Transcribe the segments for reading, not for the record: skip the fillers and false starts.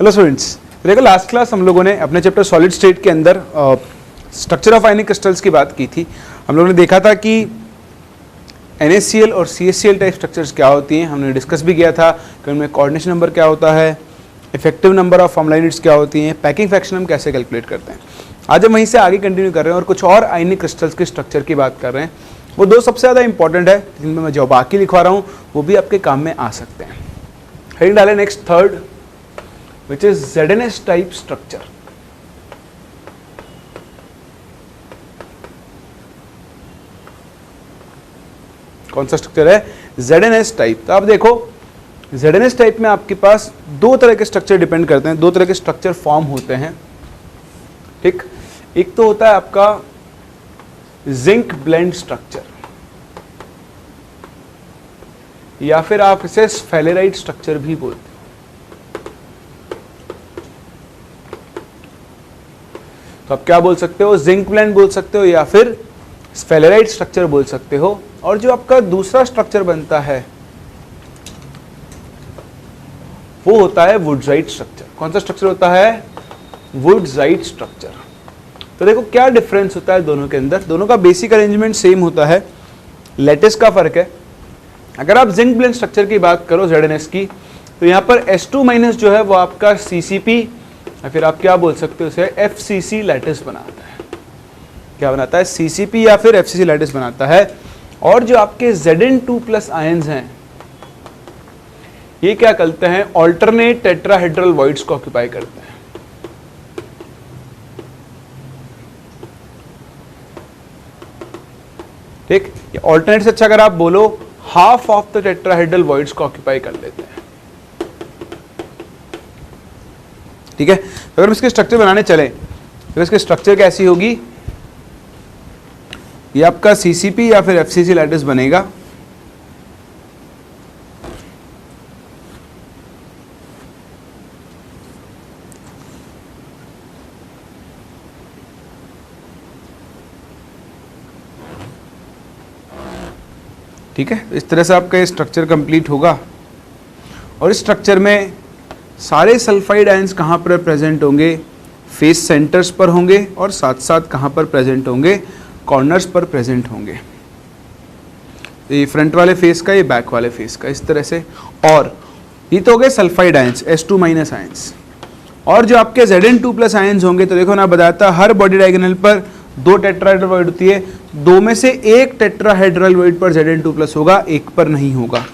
Hello students, देखो last class हम लोगों ने अपने चैप्टर सॉलिड स्टेट के अंदर स्ट्रक्चर ऑफ आयनिक क्रिस्टल्स की बात की थी। हम लोगों ने देखा था कि NaCl और CaCl टाइप स्ट्रक्चर्स क्या होती हैं। हमने डिस्कस भी किया था कि उनमें कोऑर्डिनेशन नंबर क्या होता है, effective number of formula units क्या होती हैं, पैकिंग फ्रैक्शन हम कैसे कैलकुलेट करते हैं। आज हम वहीं से आगे कंटिन्यू कर रहे हैं और कुछ और आयनिक क्रिस्टल्स के स्ट्रक्चर की बात कर रहे हैं। वो दो सबसे ज़्यादा इंपॉर्टेंट है, जिनमें मैं जो बाकी लिखवा रहा हूँ वो भी आपके काम में आ सकते हैं। हेडिंग डालें next third, which is ZnS type structure। कौन सा स्ट्रक्चर है? ZnS type. तो आप देखो ZnS टाइप में आपके पास दो तरह के स्ट्रक्चर डिपेंड करते हैं, दो तरह के स्ट्रक्चर फॉर्म होते हैं। ठीक, एक तो होता है आपका जिंक ब्लेंड स्ट्रक्चर, या फिर आप इसे स्फेलेराइट स्ट्रक्चर भी बोलते हैं। तो आप क्या बोल सकते हो? जिंक ब्लेंड बोल सकते हो या फिर स्फेलेराइट स्ट्रक्चर बोल सकते हो। और जो आपका दूसरा स्ट्रक्चर बनता है वो होता है वुडज़ाइट स्ट्रक्चर। कौन सा स्ट्रक्चर होता है? वुडज़ाइट स्ट्रक्चर। तो देखो क्या डिफरेंस होता है दोनों के अंदर। दोनों का बेसिक अरेंजमेंट सेम होता है, लेटिस का फर्क है। अगर आप जिंक ब्लेंड स्ट्रक्चर की बात करो ZnS की, तो यहाँ पर S2- जो है वो आपका CCP या फिर आप क्या बोल सकते हो उसे FCC लैटिस बनाता है। क्या बनाता है? CCP या फिर FCC लैटिस बनाता है। और जो आपके Zn2+ आयंस हैं ये क्या करते हैं? ऑल्टरनेट टेट्राहेड्रल वॉइड्स को ऑक्यूपाई करते हैं। ठीक, ये ऑल्टरनेट से अच्छा अगर आप बोलो half of the tetrahedral voids को ऑक्यूपाई कर लेते हैं। ठीक है, अगर हम इसके स्ट्रक्चर बनाने चलें तो इसके स्ट्रक्चर कैसी होगी? ये आपका CCP या फिर FCC लैटिस बनेगा। ठीक है, इस तरह से आपका ये स्ट्रक्चर कंप्लीट होगा। और इस स्ट्रक्चर में सारे सल्फाइड आयंस कहाँ पर प्रेजेंट होंगे? फेस सेंटर्स पर होंगे और साथ साथ कहाँ पर प्रेजेंट होंगे? कॉर्नर्स पर प्रेजेंट होंगे। ये फ्रंट वाले फेस का, ये बैक वाले फेस का, इस तरह से। और ये तो हो गए सल्फाइड आयंस, S2- आयंस। और जो आपके Zn2+ आयंस होंगे, तो देखो ना बताता हर बॉडी डायगोनल पर दो टेट्राहेड्रल वॉइड होती है, दो में से एक टेट्राहेड्रल वॉइड पर Zn2+ होगा, एक पर नहीं होगा।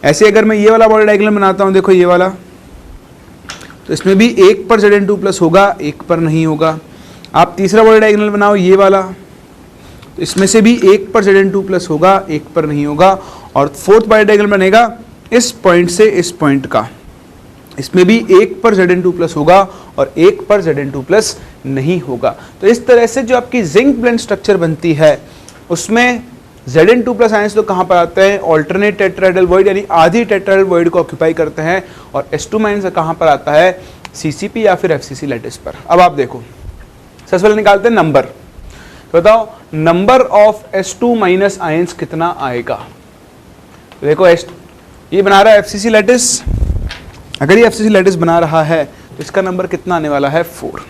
ऐसे अगर मैं ये वाला बॉडी डायगोनल बनाता हूँ, देखो ये वाला, तो इसमें भी एक पर Zn2+ होगा, एक पर नहीं होगा। आप तीसरा बॉडी डायगोनल बनाओ ये वाला, तो इसमें से भी एक पर Zn2+ होगा, एक पर नहीं होगा। और फोर्थ बॉडी डायगोनल बनेगा इस पॉइंट से इस पॉइंट का, इसमें भी एक पर Zn2+ होगा और एक पर Zn2+ नहीं होगा। तो इस तरह से जो आपकी जिंक ब्लेंड स्ट्रक्चर बनती है उसमें Zn2+ आयंस तो कहाँ पर आते हैं? ऑल्टरनेट टेट्राहेड्रल वॉइड यानी आधी टेट्राहेड्रल वॉइड को ऑक्यूपाई करते हैं। और S2- कहाँ पर आता है? CCP या फिर FCC लैटिस पर। अब आप देखो, सबसे पहले निकालते हैं नंबर। तो बताओ नंबर ऑफ S2- आयंस कितना आएगा? तो देखो ये बना रहा है FCC लैटिस। अगर ये FCC लैटिस बना रहा है तो इसका नंबर कितना आने वाला है? 4।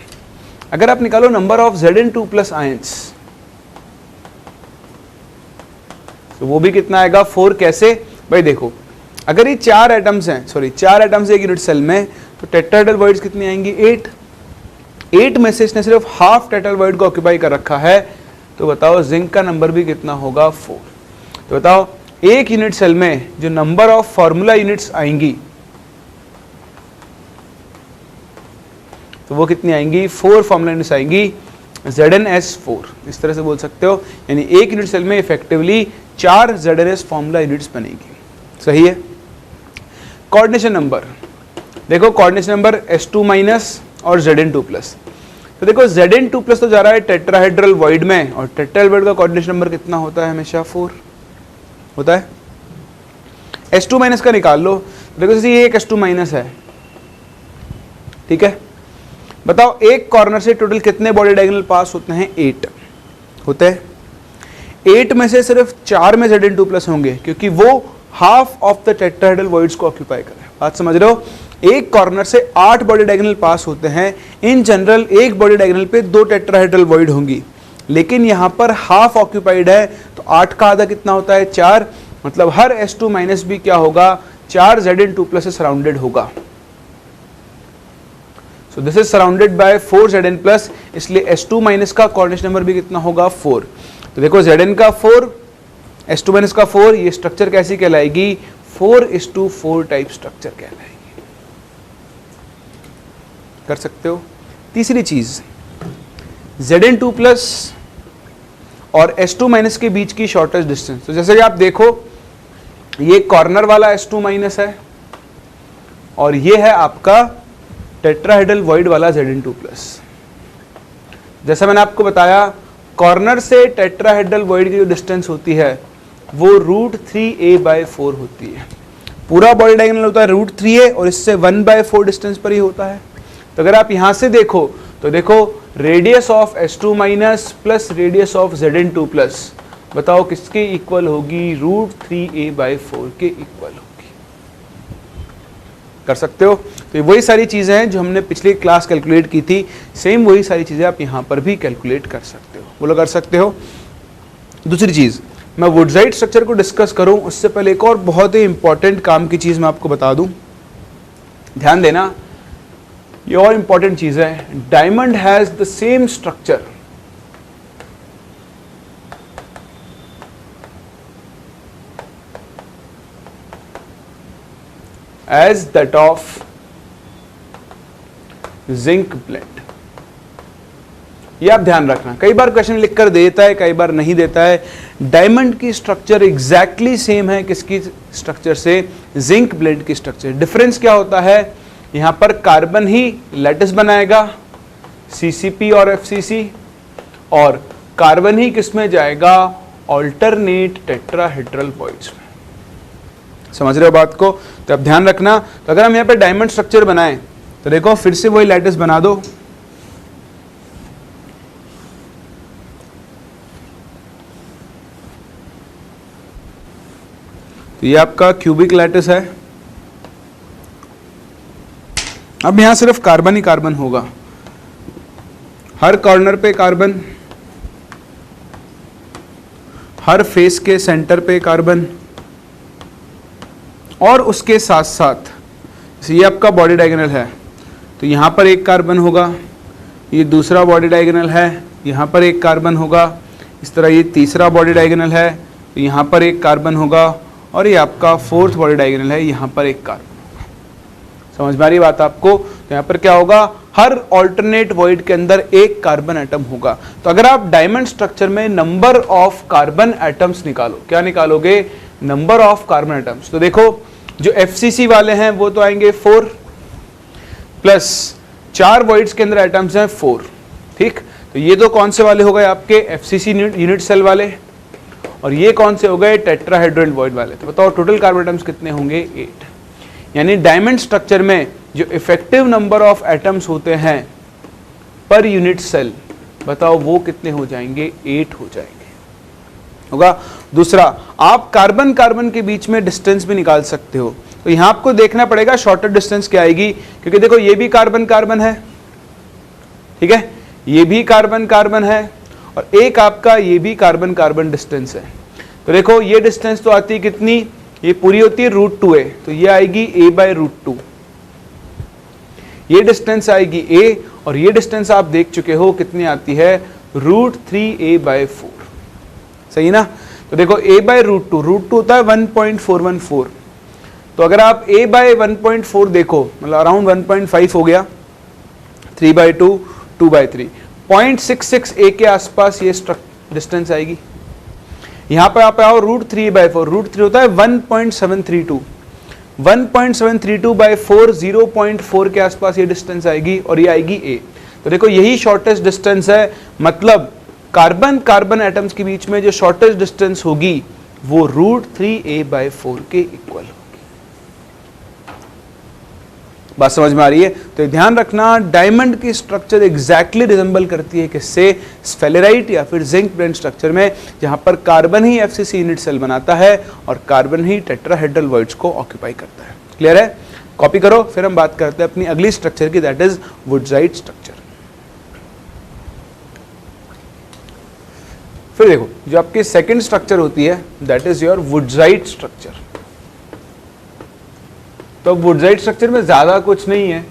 अगर आप निकालो नंबर ऑफ Zn2+ आयंस, तो वो भी कितना आएगा? 4। कैसे भाई? देखो अगर ये 4 एटम्स हैं, सॉरी 4 एटम्स एक यूनिट सेल में, तो टेट्राहेड्रल वॉइड्स कितनी आएंगी? 8। 8 में से इसने सिर्फ हाफ टेट्राहेड्रल वॉइड को ऑक्यूपाई कर रखा है, तो बताओ जिंक का नंबर भी कितना होगा? 4। तो बताओ एक यूनिट सेल में जो नंबर ऑफ फॉर्मूला यूनिट्स आएंगी तो वो कितनी आएंगी? 4 फॉर्मूला यूनिट्स आएंगी, ZnS4। इस तरह से बोल सकते हो, यानी एक यूनिट सेल में इफेक्टिवली 4 ZnS फॉर्मूला यूनिट्स बनेगी। सही है। कोऑर्डिनेशन नंबर देखो, कोऑर्डिनेशन नंबर S2- और Zn2+। तो देखो Zn2+ तो जा रहा है टेट्राहेड्रल वॉइड में, और टेट्राहेड्रल वॉइड का कोऑर्डिनेशन नंबर कितना होता है? हमेशा 4 होता है। S2- का निकाल लो। देखो जैसे ये एक S2- है, ठीक है। बताओ एक कॉर्नर से टोटल कितने बॉडी डायगोनल पास होते हैं? 8 होते हैं। 8 में से सिर्फ 4 में Zn2+ होंगे, क्योंकि वो half of the tetrahedral voids को ऑक्यूपाई कर रहे हैं। बात समझ रहे हो? एक कॉर्नर से 8 बॉडी डायगोनल पास होते हैं। इन जनरल एक बॉडी डायगोनल पे 2 टेट्राहेड्रल वॉइड होंगी, लेकिन यहाँ पर हाफ ऑक्यूपाइड है, तो 8 का आधा कितना होता है 4, मतलब हर S2 माइनस बी क्या होगा 4 Zn2+ से सराउंडेड होगा। So this is surrounded by 4 Zn+, इसलिए S2 माइनस का कोऑर्डिनेट नंबर भी कितना होगा 4। तो देखो Zn का 4, S2 माइनस का 4, ये स्ट्रक्चर कैसी कहलाएगी 4:4 टाइप स्ट्रक्चर कहलाएगी। कर सकते हो। तीसरी चीज Zn2+ और S2 माइनस के बीच की शॉर्टेस्ट डिस्टेंस। तो जैसे कि आप देखो ये कॉर्नर वाला S2 माइनस है और ये है आपका टेट्राहेड्रल वॉइड वाला Zn2+। जैसा मैंने आपको बताया कॉर्नर से टेट्राहेड्रल वॉइड की जो डिस्टेंस होती है वो √3a/4 होती है। पूरा बॉडी डायगोनल होता है √3a और इससे 1/4 डिस्टेंस पर ही होता है। तो अगर आप यहां से देखो तो देखो radius of S2 minus plus radius of Zn2+, बताओ किसके इक्वल होगी √3a/4 के इक्वल होगी। कर सकते हो। तो ये वही सारी चीजें हैं जो हमने पिछली क्लास कैलकुलेट की थी, सेम वही सारी चीजें आप यहां पर भी कैलकुलेट कर सकते हो। बोलो कर सकते हो। दूसरी चीज मैं वुडसाइड स्ट्रक्चर को डिस्कस करूं उससे पहले एक और बहुत ही इंपॉर्टेंट काम की चीज मैं आपको बता दूं, ध्यान देना, ये और इंपॉर्टेंट चीज है। Diamond has the same structure as that of zinc blende. ये आप ध्यान रखना, कई बार क्वेश्चन लिख कर देता है, कई बार नहीं देता है। डायमंड की स्ट्रक्चर एग्जैक्टली सेम है किसकी स्ट्रक्चर से, जिंक ब्लेंड की स्ट्रक्चर। डिफरेंस क्या होता है, यहां पर कार्बन ही लैटिस बनाएगा CCP और FCC, और कार्बन ही किसमें जाएगा ऑल्टरनेट टेट्राहेड्रल वॉइड्स में। समझ रहे हो बात को। तो अब ध्यान रखना, तो अगर हम यहां पर डायमंड स्ट्रक्चर बनाएं तो देखो फिर से वही लैटिस बना दो, तो ये आपका क्यूबिक लैटिस है। अब यहां सिर्फ कार्बन ही कार्बन होगा, हर कॉर्नर पे कार्बन, हर फेस के सेंटर पे कार्बन, और उसके साथ साथ ये आपका बॉडी डायगोनल है तो यहां पर एक कार्बन होगा, ये दूसरा बॉडी डायगोनल है, यहां पर एक कार्बन होगा, इस तरह ये तीसरा बॉडी डायगोनल है तो यहां पर एक कार्बन होगा, और ये आपका फोर्थ बॉडी डायगोनल है, यहां पर एक कार्बन होगा। समझ में आ रही बात आपको। तो यहां पर क्या होगा, हर ऑल्टरनेट वॉइड के अंदर एक कार्बन एटम होगा। तो अगर आप डायमंड स्ट्रक्चर में नंबर ऑफ कार्बन एटम्स निकालो, क्या निकालोगे, नंबर ऑफ कार्बन एटम्स। तो देखो जो FCC वाले हैं वो तो आएंगे 4 प्लस 4 वॉइड्स के अंदर एटम्स हैं 4, ठीक। तो ये तो कौन से वाले हो गए आपके FCC यूनिट सेल वाले, और ये कौन से हो गए टेट्राहेड्रल वॉइड वाले। तो बताओ टोटल कार्बन एटम्स कितने होंगे 8। यानी डायमंड स्ट्रक्चर में जो इफेक्टिव नंबर ऑफ एटम्स होते हैं पर यूनिट सेल, बताओ वो कितने हो जाएंगे, 8 हो जाएंगे होगा। दूसरा, आप कार्बन कार्बन के बीच में डिस्टेंस भी निकाल सकते हो। तो यहां आपको देखना पड़ेगा शॉर्टर डिस्टेंस क्या आएगी, क्योंकि देखो ये भी कार्बन कार्बन है, ठीक है, ये भी कार्बन कार्बन है, और एक आपका ये भी कार्बन कार्बन डिस्टेंस है। तो देखो ये डिस्टेंस तो आती है कितनी, ये पूरी होती है √2a, तो ये आएगी a/√2, ये डिस्टेंस आएगी a, और ये डिस्टेंस आप देख चुके हो कितनी आती है √3a/4, सही ना। तो देखो a/√2, √2 होता है 1.414, तो अगर आप a/1.4 देखो मतलब अराउंड 1.5 हो गया, 3/2, 2/3, 0.66 a के आसपास ये डिस्टेंस आएगी। यहां पर आप आओ √3/4, √3 होता है 1.732, 1.732/4, 0.4 के आसपास ये डिस्टेंस आएगी, और ये आएगी a। तो देखो यही शॉर्टेस्ट डिस्टेंस है, मतलब कार्बन कार्बन एटम्स के बीच में जो शॉर्टेस्ट डिस्टेंस होगी वो √3a/4 के इक्वल होगी। बात समझ में आ रही है। तो ध्यान रखना, डायमंड की स्ट्रक्चर एग्जैक्टली रिजेंबल करती है किससे, स्फेलेराइट या फिर जिंक ब्लेंड स्ट्रक्चर में, जहां पर कार्बन ही FCC यूनिट सेल बनाता है और कार्बन ही टेट्राहेड्रल वॉइड्स को ऑक्यूपाई करता है। क्लियर है। कॉपी करो, फिर हम बात करते हैं अपनी अगली स्ट्रक्चर की, दैट इज वुडजाइट स्ट्रक्चर। फिर देखो जो आपकी सेकंड स्ट्रक्चर होती है दैट इज योर वुडजाइट स्ट्रक्चर। तो वुडजाइट स्ट्रक्चर में ज्यादा कुछ नहीं है,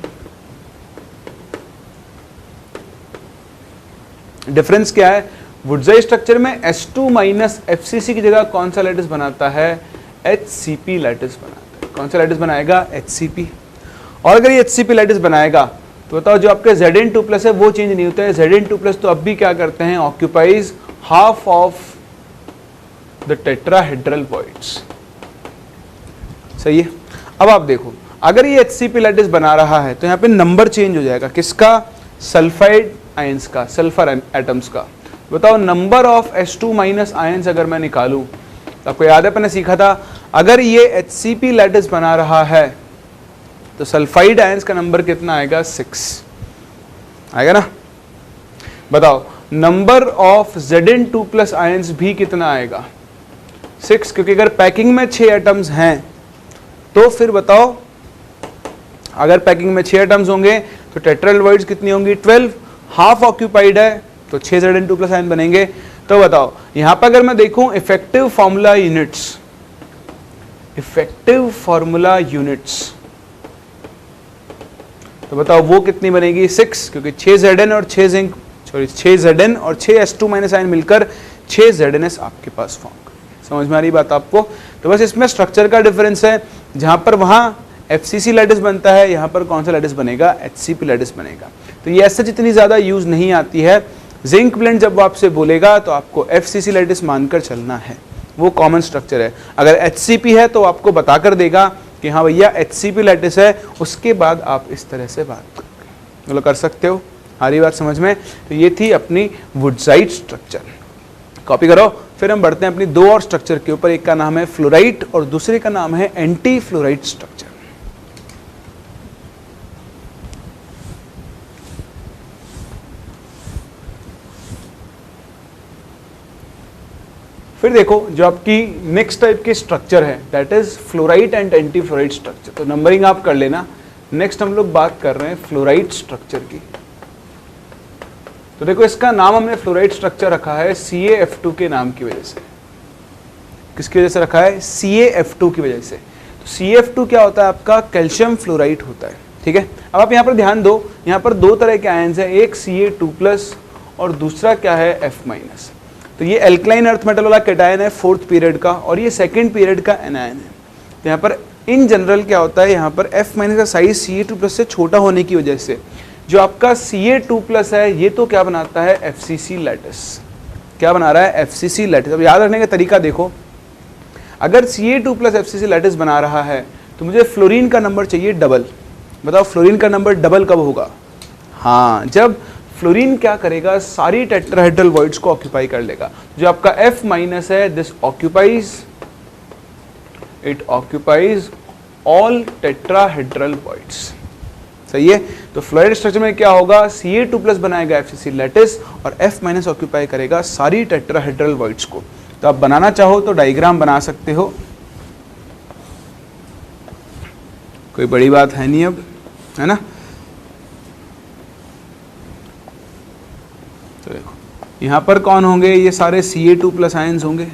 डिफरेंस क्या है, वुडजाइट स्ट्रक्चर में H2 माइनस FCC की जगह कौन सा लैटिस बनाता है, HCP लैटिस बनाता है। कौन सा लैटिस बनाएगा, HCP। और अगर ये HCP लैटिस बनाएगा तो बताओ जो आपके Zn2+ है वो चेंज नहीं होता है, Zn2+ तो अब भी क्या करते हैं, occupies half of the tetrahedral voids. सही है। अब आप देखो अगर ये HCP लैटिस बना रहा है तो यहाँ पे नंबर चेंज हो जाएगा, किसका, सल्फाइड आयंस का, सल्फर एटम्स का। बताओ number of H2 minus ions अगर मैं निकालूं तो आपको याद है मैंने सीखा था, अगर ये HCP लैटिस बना रहा है तो सल्फाइड आयंस का नंबर कितना आएगा, 6 आएगा ना। बताओ नंबर ऑफ Zn2+ आयंस भी कितना आएगा, 6, क्योंकि अगर पैकिंग में 6 एटम्स हैं तो फिर बताओ अगर पैकिंग में 6 एटम्स होंगे तो टेट्राहेड्रल वॉइड्स कितनी होंगी, 12, हाफ ऑक्यूपाइड है तो 6 Zn2+ आयन बनेंगे। तो बताओ यहां पर अगर मैं देखूं effective formula units, effective formula units, तो बताओ वो कितनी बनेगी, 6, क्योंकि 6 Zn और 6 जिंक, सॉरी 6 Zn और 6 H2 माइनस आयन मिलकर 6 ZnS आपके पास फॉर्म। समझ में आ रही बात आपको। तो बस इसमें स्ट्रक्चर का डिफरेंस है, जहां पर वहां FCC लैटिस बनता है, यहाँ पर कौन सा लैटिस बनेगा, HCP लैटिस बनेगा। तो ये ऐसे जितनी ज़्यादा यूज़ नहीं आती है। जिंक ब्लेंड जब वो आपसे बोलेगा तो आपको FCC लैटिस मानकर चलना है, वो कॉमन स्ट्रक्चर है। अगर HCP है तो आपको बताकर देगा कि हाँ भैया HCP लैटिस है, उसके बाद आप इस तरह से बात मतलब कर सकते हो। हमारी बात समझ में। तो ये थी अपनी वुडजाइट स्ट्रक्चर, कॉपी करो। फिर हम बढ़ते हैं अपनी दो और स्ट्रक्चर के ऊपर, एक का नाम है फ्लोराइट और दूसरे का नाम है एंटी फ्लोराइट स्ट्रक्चर। फिर देखो जो आपकी नेक्स्ट टाइप की स्ट्रक्चर है that is fluorite and anti fluorite structure. तो नंबरिंग आप कर लेना। नेक्स्ट हम लोग बात कर रहे हैं फ्लोराइट स्ट्रक्चर की। तो देखो इसका नाम हमने फ्लोराइट स्ट्रक्चर रखा है CaF2 के नाम की वजह से। किसकी वजह से रखा है, CaF2 की वजह से। तो CaF2 क्या होता है आपका, कैल्शियम फ्लोराइट होता है। ठीक है, अब आप यहाँ पर ध्यान दो, यहाँ पर दो तरह के आयंस हैं, एक Ca2+ और दूसरा क्या है F-। तो ये एल्कलाइन अर्थ मेटल वाला कैटायन है 4th पीरियड का और ये 2nd पीरियड का एनायन है। तो यहाँ पर इन जनरल क्या होता है, यहाँ पर F- का साइज Ca2+ से छोटा होने की वजह से जो आपका Ca2+ है ये तो क्या बनाता है, FCC लैटिस। क्या बना रहा है, FCC लैटिस। अब याद रखने का तरीका देखो, अगर Ca2+ FCC लैटिस बना रहा है तो मुझे फ्लोरीन का नंबर चाहिए डबल। बताओ फ्लोरीन का नंबर डबल कब होगा, हाँ जब फ्लोरीन क्या करेगा, सारी टेट्राहेड्रल वॉइड्स को ऑक्यूपाई कर लेगा। जो आपका F- है this occupies, it occupies all tetrahedral voids. सही है। तो फ्लोराइड स्ट्रक्चर में क्या होगा, Ca2+ बनाएगा FCC लैटिस और F- ऑक्यूपाई करेगा सारी टेट्राहेड्रल वॉइड्स को। तो आप बनाना चाहो तो डायग्राम बना सकते हो, कोई बड़ी बात है नहीं अब, है ना। तो देखो यहां पर कौन होंगे, ये सारे Ca2+ आयंस होंगे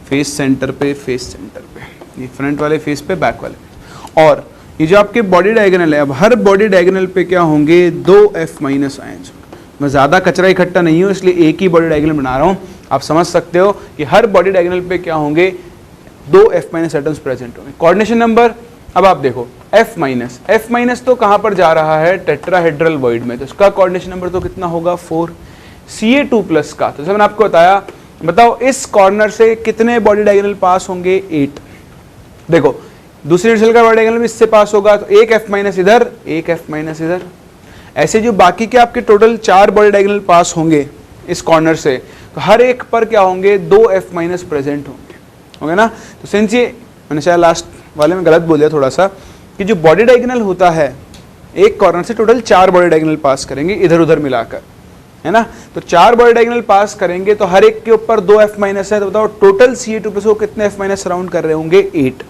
फेस सेंटर पे, फेस सेंटर पे, ये फ्रंट वाले फेस पे, बैक वाले पे। और ये जो आपके बॉडी डायगोनल है, अब हर बॉडी डायगोनल पे क्या होंगे, 2 F- आयंस होंगे। मैं ज़्यादा कचरा इकट्ठा नहीं हूँ इसलिए एक ही बॉडी डायगोनल बना रहा हूँ। आप समझ सकते हो कि हर बॉडी डायगोनल पे क्या होंगे, 2 F- एटम्स प्रेजेंट होंगे। कोऑर्डिनेशन नंबर, अब आप देखो F- तो कहाँ पर जा रहा है, टेट्राहेड्रल वॉइड में, तो इसका कोऑर्डिनेशन नंबर तो कितना होगा, 4। Ca2+ का, तो जैसे मैंने आपको बताया, बताओ इस कॉर्नर से कितने बॉडी डायगोनल पास होंगे, 8। देखो दूसरी यूनिवर्सल का बॉडी डायगोनल भी इससे पास होगा, तो एक F- इधर, एक F- इधर। ऐसे जो बाकी के आपके टोटल 4 बॉडी डायगोनल पास होंगे इस कॉर्नर से, तो हर एक पर क्या होंगे, 2 F- प्रेजेंट होंगे ना। तो सिंस ये मैंने शायद लास्ट वाले में गलत बोल दिया थोड़ा सा, कि जो बॉडी डायगोनल होता है एक कॉर्नर से टोटल 4 बॉडी डायगोनल पास करेंगे इधर उधर मिलाकर, है ना। तो 4 बॉडी डायगोनल पास करेंगे तो हर एक के ऊपर 2 F- है। तो बताओ टोटल Ca2+ को कितने F- सराउंड कर रहे होंगे, 8।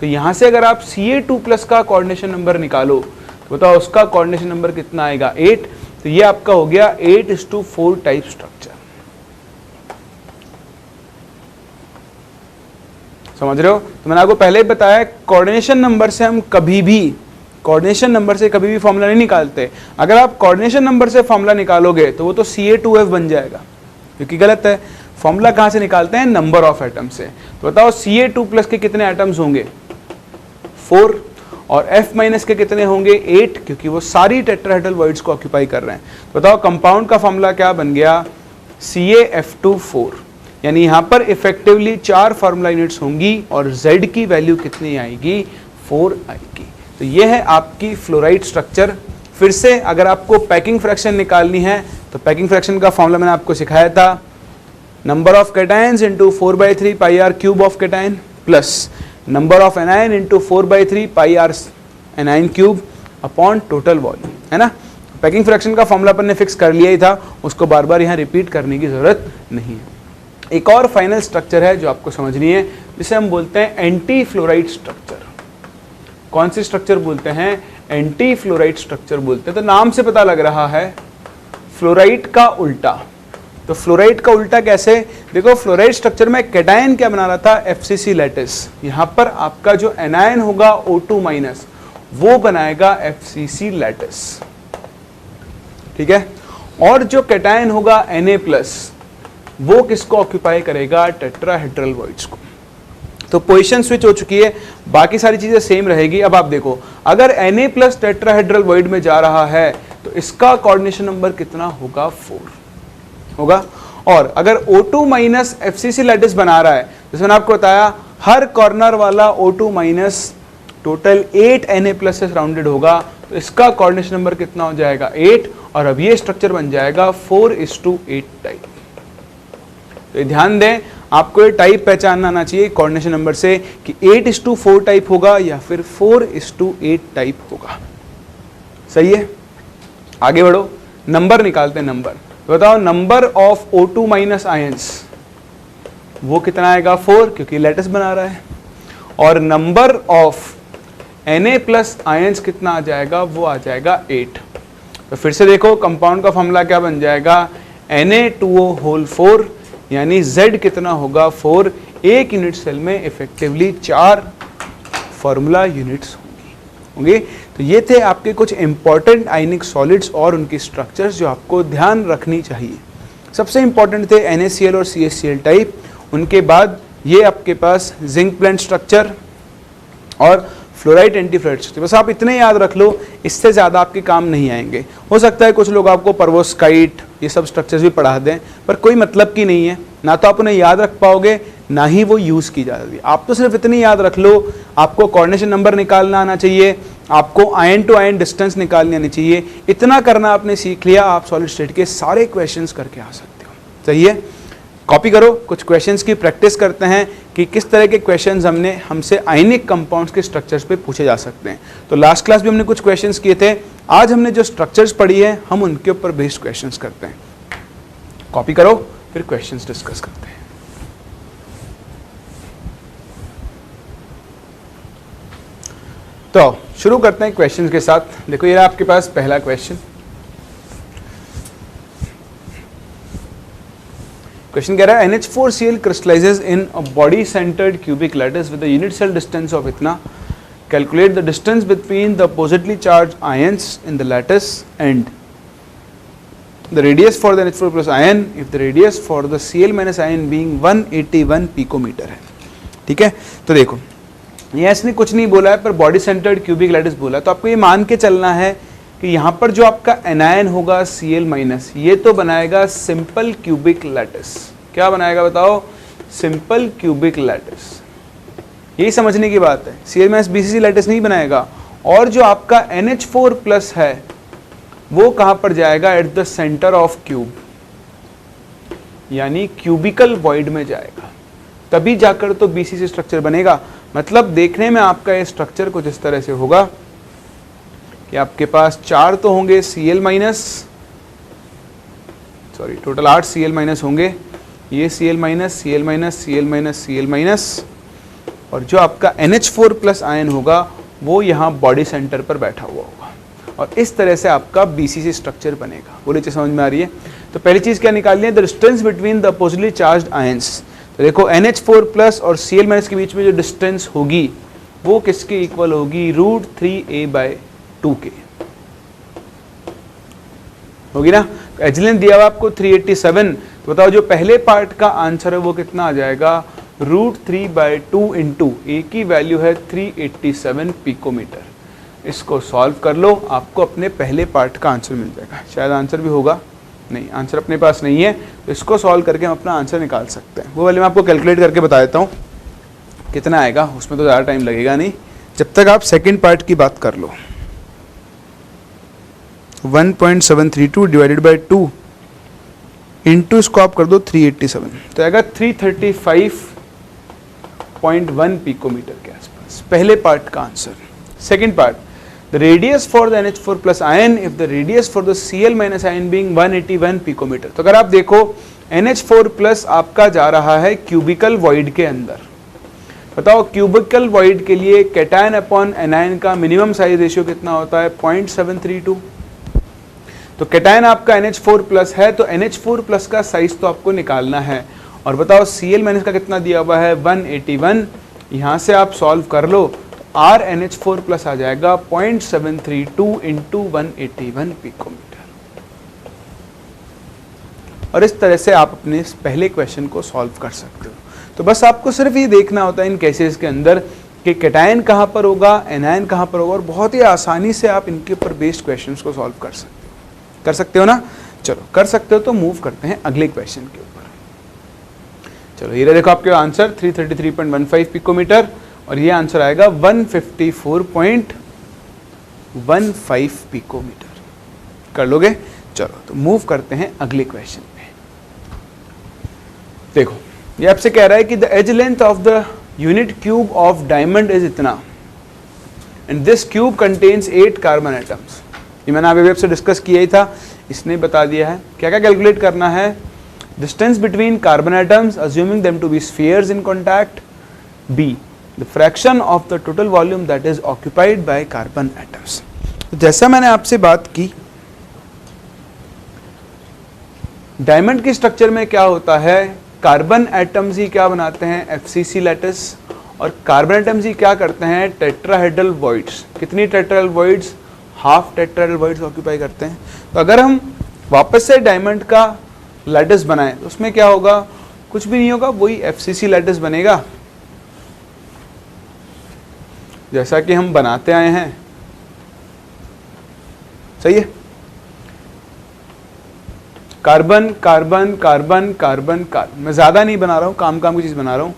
तो यहाँ से अगर आप Ca2+ का कोऑर्डिनेशन नंबर निकालो तो बताओ उसका कोऑर्डिनेशन नंबर कितना आएगा, 8। तो ये आपका हो गया 8:4 टाइप स्ट्रक्चर। समझ रहे हो? तो मैंने आपको पहले ही बताया कोऑर्डिनेशन नंबर से हम कभी भी फॉर्मूला नहीं निकालते। अगर आप कोऑर्डिनेशन नंबर से फॉर्मूला निकालोगे तो वो तो Ca2F बन जाएगा, क्योंकि गलत है। फॉर्मूला कहां से निकालते हैं, नंबर ऑफ एटम से। तो बताओ Ca2+ के कितने एटम्स होंगे, 4, और F- के कितने होंगे, 8, क्योंकि वो सारी टेट्राहेड्रल वॉइड्स को ऑक्यूपाई कर रहे हैं। तो बताओ कंपाउंड का फॉर्मूला क्या बन गया, CaF2 यानी यहां पर इफेक्टिवली 4 फार्मूला यूनिट्स होंगी और Z की वैल्यू कितनी आएगी, 4 आएगी। तो ये है आपकी फ्लोराइड स्ट्रक्चर। फिर से अगर आपको पैकिंग फ्रैक्शन निकालनी है तो पैकिंग फ्रैक्शन का फॉर्मूला मैंने आपको सिखाया था, number of cations into 4/3 πr³ of cation plus number of anion into 4/3 πr anion upon total volume, है ना। पैकिंग फ्रैक्शन का फॉर्मूला अपन ने फिक्स कर लिया ही था, उसको बार बार यहाँ रिपीट करने की जरूरत नहीं है। एक और फाइनल स्ट्रक्चर है जो आपको समझनी है, जिसे हम बोलते हैं एंटी फ्लोराइड स्ट्रक्चर। कौन सी स्ट्रक्चर बोलते हैं, एंटी फ्लोराइड स्ट्रक्चर बोलते हैं। तो नाम से पता लग रहा है फ्लोराइड का उल्टा। तो फ्लोराइड का उल्टा कैसे, देखो फ्लोराइड स्ट्रक्चर में कैटायन क्या बना रहा था, FCC लैटिस। यहां पर आपका जो एनायन होगा O2- वो बनाएगा FCC लैटिस, ठीक है। और जो कैटायन होगा Na+, वो किसको ऑक्यूपाई करेगा, टेट्राहेड्रल वॉइड्स को। तो पोजीशन स्विच हो चुकी है, बाकी सारी चीजें सेम रहेगी। अब आप देखो, अगर Na+ टेट्राहेड्रल वॉइड में जा रहा है तो इसका कोऑर्डिनेशन नंबर कितना होगा, 4 होगा। और अगर O2- FCC लैटिस बना रहा है, जैसे मैंने आपको बताया हर कॉर्नर वाला O2- टोटल 8 Na+ से सराउंडेड होगा, तो इसका कोऑर्डिनेशन नंबर कितना हो जाएगा, 8। और अब ये स्ट्रक्चर बन जाएगा 4:8 टाइप। तो ये ध्यान दें, आपको ये टाइप पहचानना आना चाहिए कोऑर्डिनेशन नंबर से कि 8:4 टाइप होगा या फिर 4:8 टाइप होगा। सही है, आगे बढ़ो, नंबर निकालते हैं। नंबर तो बताओ, नंबर ऑफ O2- आयंस वो कितना आएगा, 4, क्योंकि लैटिस बना रहा है। और नंबर ऑफ Na+ आयंस कितना आ जाएगा, वो आ जाएगा 8। तो फिर से देखो, कंपाउंड का फॉर्मूला क्या बन जाएगा, Na2O4 यानी Z कितना होगा, 4। एक यूनिट सेल में इफेक्टिवली 4 फॉर्मूला यूनिट्स होंगी। तो ये थे आपके कुछ इंपॉर्टेंट आयनिक सॉलिड्स और उनकी स्ट्रक्चर्स जो आपको ध्यान रखनी चाहिए। सबसे इंपॉर्टेंट थे NaCl और CaCl टाइप। उनके बाद ये आपके पास जिंक ब्लेंड स्ट्रक्चर और फ्लोराइड एंटी फ्लोराइड स्ट्रक्चर। बस आप इतने याद रख लो, इससे ज़्यादा आपके काम नहीं आएंगे। हो सकता है कुछ लोग आपको परवोस्काइट ये सब स्ट्रक्चर्स भी पढ़ा दें, पर कोई मतलब की नहीं है, ना तो आप उन्हें याद रख पाओगे ना ही वो यूज़ की जाएगी। आप तो सिर्फ इतनी याद रख लो, आपको कोऑर्डिनेशन नंबर निकालना आना चाहिए, आपको आयन टू आयन डिस्टेंस निकालनी आनी चाहिए। इतना करना आपने सीख लिया, आप सॉलिड स्टेट के सारे क्वेश्चंस करके आ सकते हो। सही है, कॉपी करो, कुछ क्वेश्चंस की प्रैक्टिस करते हैं कि किस तरह के क्वेश्चंस हमसे आयनिक कंपाउंड्स के स्ट्रक्चर्स पे पूछे जा सकते हैं। तो लास्ट क्लास भी हमने कुछ क्वेश्चंस किए थे, आज हमने जो स्ट्रक्चर्स पढ़ी है हम उनके ऊपर बेस्ड क्वेश्चंस करते हैं। कॉपी करो, फिर क्वेश्चंस डिस्कस करते हैं। तो शुरू करते हैं क्वेश्चंस के साथ। देखो ये आपके पास पहला क्वेश्चन कह रहा है NH4Cl crystallizes in a body centered cubic lattice with a unit cell distance of इतना. Calculate the distance between the oppositely charged ions in the lattice and the radius for the NH4 plus ion if the radius for the Cl minus ion being 181 picometer है। ठीक है, तो देखो ये इसने कुछ नहीं बोला है, पर बॉडी सेंटर्ड क्यूबिक लैटिस बोला है। तो आपको ये मान के चलना है कि यहाँ पर जो आपका एनायन होगा Cl- ये तो बनाएगा सिंपल क्यूबिक लैटिस। क्या बनाएगा बताओ, सिंपल क्यूबिक लैटिस। यही समझने की बात है, Cl- BCC लैटिस नहीं बनाएगा। और जो आपका NH4+ है वो कहाँ पर जाएगा, at the centre of cube, यानी क्यूबिकल वॉइड में जाएगा, तभी जाकर तो BCC स्ट्रक्चर बनेगा। मतलब देखने में आपका ये स्ट्रक्चर कुछ इस तरह से होगा कि आपके पास 4 तो होंगे टोटल 8 Cl- होंगे। ये Cl-, Cl-, Cl-, Cl-, Cl-, और जो आपका NH4 प्लस आयन होगा वो यहाँ बॉडी सेंटर पर बैठा हुआ होगा, और इस तरह से आपका BCC स्ट्रक्चर बनेगा। बोलिए चीज समझ में आ रही है? तो पहली चीज क्या निकालनी है, the distance between the oppositely charged ions. तो देखो NH4 प्लस और Cl माइनस के बीच में जो डिस्टेंस होगी वो किसके इक्वल होगी, √3a/2 के होगी ना। एज लेंथ दिया हुआ आपको 387, तो बताओ जो पहले पार्ट का आंसर है वो कितना आ जाएगा, √3/2 इंटू ए की वैल्यू है 387 पिकोमीटर। इसको सॉल्व कर लो, आपको अपने पहले पार्ट का आंसर मिल जाएगा। शायद आंसर भी होगा, नहीं आंसर अपने पास नहीं है, तो इसको सॉल्व करके हम अपना आंसर निकाल सकते हैं। वो वाले मैं आपको कैलकुलेट करके बता देता हूँ कितना आएगा, उसमें तो ज़्यादा टाइम लगेगा नहीं, जब तक आप सेकेंड पार्ट की बात कर लो। 1.732 डिवाइडेड बाई 2 इंटू इसको आप कर दो 387, तो आएगा 335.1 पिकोमीटर के आसपास, पहले पार्ट का answer. Second part, the radius for the NH4 plus ion if the radius for the Cl minus ion being 181 picometer। तो अगर आप देखो NH4 plus आपका जा रहा है क्यूबिकल वॉइड के अंदर, बताओ क्यूबिकल वॉइड के लिए कैटायन अपॉन एनायन का मिनिमम साइज रेशियो कितना होता है, 0.732। तो कैटायन आपका NH4 प्लस है, तो NH4 प्लस का साइज तो आपको निकालना है, और बताओ Cl माइनस का कितना दिया हुआ है, 181। यहाँ से आप सॉल्व कर लो, R NH4 प्लस आ जाएगा 0.732 इंटू 181 पिकोमीटर। और इस तरह से आप अपने इस पहले क्वेश्चन को सॉल्व कर सकते हो। तो बस आपको सिर्फ ये देखना होता है इन केसेस के अंदर कि कैटायन कहाँ पर होगा, एनायन कहाँ पर होगा, और बहुत ही आसानी से आप इनके ऊपर बेस्ड क्वेश्चंस को सॉल्व कर सकते हो ना। चलो कर सकते हो, तो मूव करते हैं अगले क्वेश्चन के ऊपर। चलो ये देखो आपके आंसर 333.15 पिकोमीटर, और ये आंसर आएगा 154.15 पिकोमीटर। कर लोगे? चलो तो मूव करते हैं अगले क्वेश्चन पे। देखो ये आपसे कह रहा है कि the edge length of the unit cube of diamond is इतना, and this cube contains 8 carbon atoms. ये मैंने अभी आपसे डिस्कस किया ही था, इसने बता दिया है क्या क्या कैलकुलेट करना है। Distance between carbon atoms assuming them to be spheres in contact, be the fraction of the total volume that is occupied by carbon atoms। तो जैसा मैंने आपसे बात की, डायमंड की स्ट्रक्चर में क्या होता है, कार्बन एटम्स ही क्या बनाते हैं, FCC लैटिस, और कार्बन एटम्स ही क्या करते हैं, टेट्राहेड्रल वॉइड्स। कितनी tetrahedral voids, half tetrahedral voids occupy करते हैं। तो अगर हम वापस से डायमंड का लैटिस बनाएं तो उसमें क्या होगा, कुछ भी नहीं होगा, वही FCC लैटिस बनेगा जैसा कि हम बनाते आए हैं। सही है, carbon carbon carbon carbon carbon, मैं ज्यादा नहीं बना रहा हूं, काम की चीज बना रहा हूं।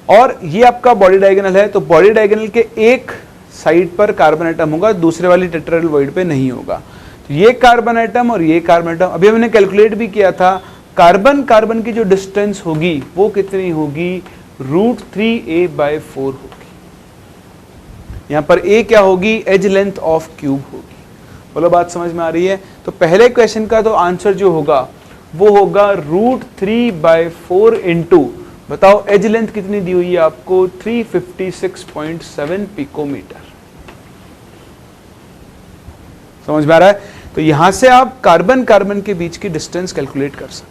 और ये आपका बॉडी डायगोनल है, तो बॉडी डायगोनल के एक साइड पर कार्बन एटम होगा, दूसरे वाली टेट्राहेड्रल वॉइड पे नहीं होगा। तो ये कार्बन एटम और ये कार्बन एटम, अभी हमने कैलकुलेट भी किया था, कार्बन कार्बन की जो डिस्टेंस होगी वो कितनी होगी, √3a/4 होगी। यहाँ पर A क्या होगी, एज लेंथ ऑफ क्यूब होगी। बोलो बात समझ में आ रही है? तो पहले क्वेश्चन का तो आंसर जो होगा वो होगा √3/4 इंटू, बताओ एज लेंथ कितनी दी हुई है आपको, 356.7 पिकोमीटर। समझ में आ रहा है? तो यहां से आप कार्बन कार्बन के बीच की डिस्टेंस कैलकुलेट कर सकते हो।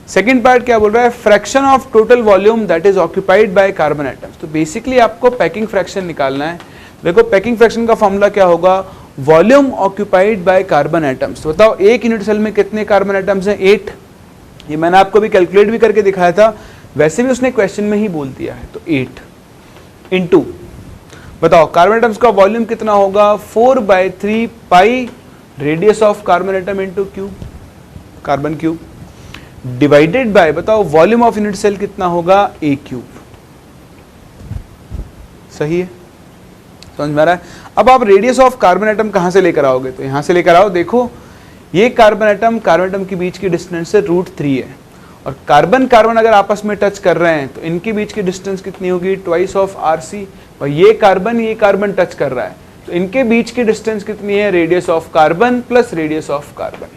सेकेंड पार्ट क्या बोल रहा है, fraction of total volume that is occupied by carbon atoms. तो बेसिकली आपको पैकिंग फ्रैक्शन निकालना है। देखो पैकिंग फ्रैक्शन का फॉर्मूला क्या होगा, volume occupied by carbon atoms. तो बताओ एक यूनिट सेल में कितने कार्बन एटम्स हैं, 8। ये मैंने आपको भी कैलकुलेट भी करके दिखाया था, वैसे भी उसने क्वेश्चन में ही बोल दिया है। तो 8 इंटू, बताओ कार्बन एटम्स का वॉल्यूम कितना होगा, 4/3 पाई radius of carbon atom into cube, carbon cube, divided by, बताओ वॉल्यूम ऑफ यूनिट सेल कितना होगा, A³। सही है, समझ में आ रहा है? अब आप रेडियस ऑफ कार्बन एटम कहां से लेकर आओगे, तो यहां से लेकर आओ। देखो ये कार्बन एटम के बीच की डिस्टेंस से √3 है, और कार्बन कार्बन अगर आपस में टच कर रहे हैं तो इनके बीच की डिस्टेंस कितनी होगी, ट्वाइस ऑफ RC। और ये कार्बन टच कर रहा है तो इनके बीच की डिस्टेंस कितनी है, radius of carbon plus radius of carbon.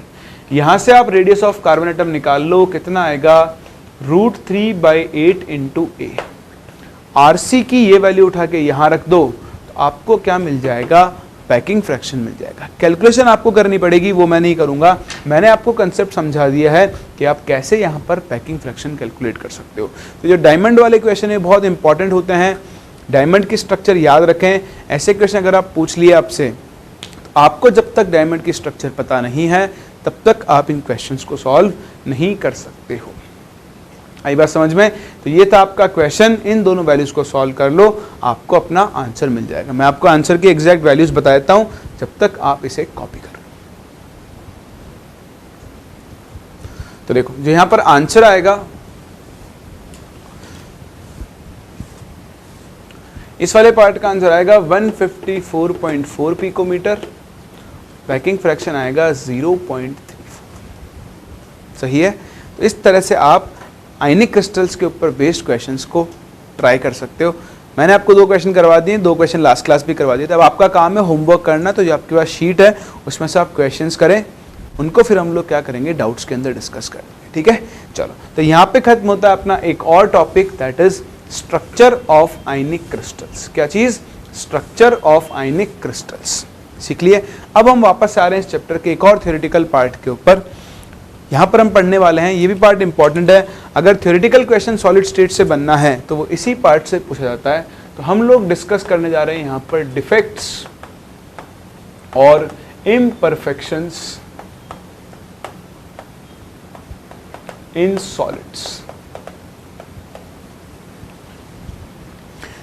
यहां से आप रेडियस ऑफ कार्बन एटम निकाल लो, कितना आएगा, √3/8 इंटू A। RC की ये वैल्यू उठा के यहाँ रख दो तो आपको क्या मिल जाएगा, पैकिंग फ्रैक्शन मिल जाएगा। कैलकुलेशन आपको करनी पड़ेगी, वो मैं नहीं करूँगा, मैंने आपको कंसेप्ट समझा दिया है कि आप कैसे यहाँ पर पैकिंग फ्रैक्शन कैलकुलेट कर सकते हो। तो जो डायमंड वाले क्वेश्चन है बहुत इंपॉर्टेंट होते हैं, डायमंड की स्ट्रक्चर याद रखें। ऐसे क्वेश्चन अगर आप पूछ लिए आपसे, तो आपको जब तक डायमंड की स्ट्रक्चर पता नहीं है तब तक आप इन क्वेश्चंस को सॉल्व नहीं कर सकते हो। आई बात समझ में? तो ये था आपका क्वेश्चन, इन दोनों वैल्यूज को सॉल्व कर लो, आपको अपना आंसर मिल जाएगा। मैं आपको आंसर की एग्जैक्ट वैल्यूज बता देता हूं जब तक आप इसे कॉपी कर। तो देखो जो यहां पर आंसर आएगा, इस वाले पार्ट का आंसर आएगा 154.4 पिकोमीटर, पैकिंग फ्रैक्शन आएगा 0.34। सही है? तो इस तरह से आप आयनिक क्रिस्टल्स के ऊपर बेस्ड क्वेश्चंस को ट्राई कर सकते हो। मैंने आपको 2 क्वेश्चन करवा दिए, 2 क्वेश्चन लास्ट क्लास भी करवा दिए थे। अब आपका काम है होमवर्क करना, तो जो आपके पास शीट है उसमें से आप क्वेश्चंस करें, उनको फिर हम लोग क्या करेंगे, डाउट्स के अंदर डिस्कस करेंगे। ठीक है, चलो। तो यहाँ पे खत्म होता है अपना एक और topic, that is structure of ionic crystals. क्या चीज? स्ट्रक्चर ऑफ आयनिक क्रिस्टल्स सीख लिए। अब हम वापस आ रहे हैं इस चैप्टर के एक और थ्योरेटिकल पार्ट के ऊपर। यहाँ पर हम पढ़ने वाले हैं, ये भी पार्ट इंपॉर्टेंट है। अगर थ्योरेटिकल क्वेश्चन सॉलिड स्टेट से बनना है तो वो इसी पार्ट से पूछा जाता है। तो हम लोग डिस्कस करने जा रहे हैं यहाँ पर डिफेक्ट्स और इम्परफेक्शंस इन सॉलिड्स।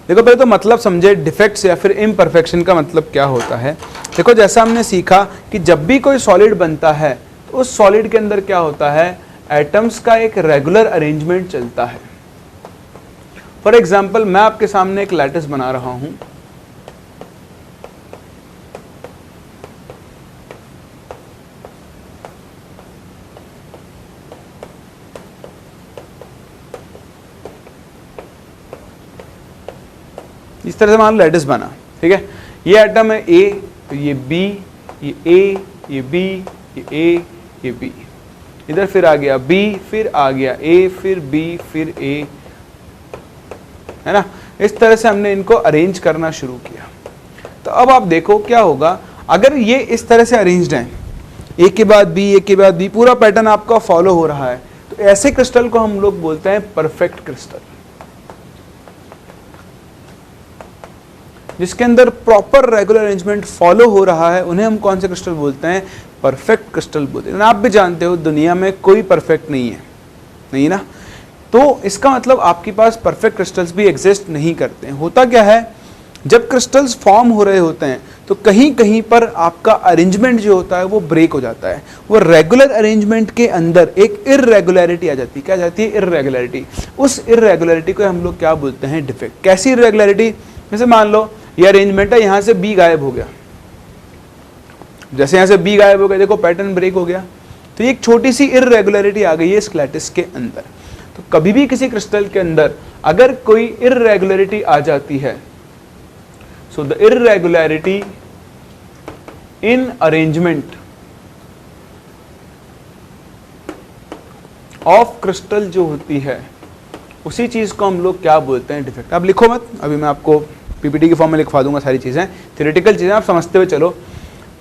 देखो पहले तो मतलब समझे डिफेक्ट्स या फिर इम्परफेक्शन का मतलब क्या होता है। देखो जैसा हमने सीखा कि जब भी कोई सॉलिड बनता है तो उस सॉलिड के अंदर क्या होता है, एटम्स का एक रेगुलर अरेंजमेंट चलता है। फॉर एग्जाम्पल मैं आपके सामने एक लैटिस बना रहा हूं, इस तरह से मान लो लैटिस बना। ठीक है, ये एटम है ए, तो ये बी, ये ए, ये बी, ये ए, ये बी, इधर फिर आ गया बी, फिर आ गया ए, फिर बी, फिर ए, है ना। इस तरह से हमने इनको अरेंज करना शुरू किया। तो अब आप देखो क्या होगा, अगर ये इस तरह से अरेंज्ड है, ए के बाद बी, ए के बाद बी, पूरा पैटर्न आपका फॉलो हो रहा है, तो ऐसे क्रिस्टल को हम लोग बोलते हैं परफेक्ट क्रिस्टल। जिसके अंदर प्रॉपर रेगुलर अरेंजमेंट फॉलो हो रहा है, उन्हें हम कौन से क्रिस्टल बोलते हैं, परफेक्ट क्रिस्टल बोलते हैं। आप भी जानते हो दुनिया में कोई परफेक्ट नहीं है, नहीं ना। तो इसका मतलब आपके पास परफेक्ट क्रिस्टल्स भी एग्जिस्ट नहीं करते हैं। होता क्या है, जब क्रिस्टल्स फॉर्म हो रहे होते हैं तो कहीं कहीं पर आपका अरेंजमेंट जो होता है वो ब्रेक हो जाता है। वो रेगुलर अरेंजमेंट के अंदर एक इररेगुलरिटी आ जाती है। क्या जाती है? इररेगुलरिटी। उस इररेगुलरिटी को हम लोग क्या बोलते हैं, डिफेक्ट। कैसी इररेगुलरिटी? जैसे मान लो ये अरेंजमेंट है, यहां से बी गायब हो गया, जैसे यहां से बी गायब हो गया, देखो पैटर्न ब्रेक हो गया। तो ये एक छोटी सी इररेगुलरिटी आ गई है इस लैटिस के अंदर। तो कभी भी किसी क्रिस्टल के अंदर अगर कोई इररेगुलरिटी आ जाती है, so the irregularity in arrangement of crystal जो होती है, उसी चीज को हम लोग क्या बोलते हैं, डिफेक्ट। आप लिखो मत, अभी मैं आपको पीपीटी के फॉर्म में लिखवा दूंगा सारी चीजें, थ्योरेटिकल चीजें आप समझते हुए चलो।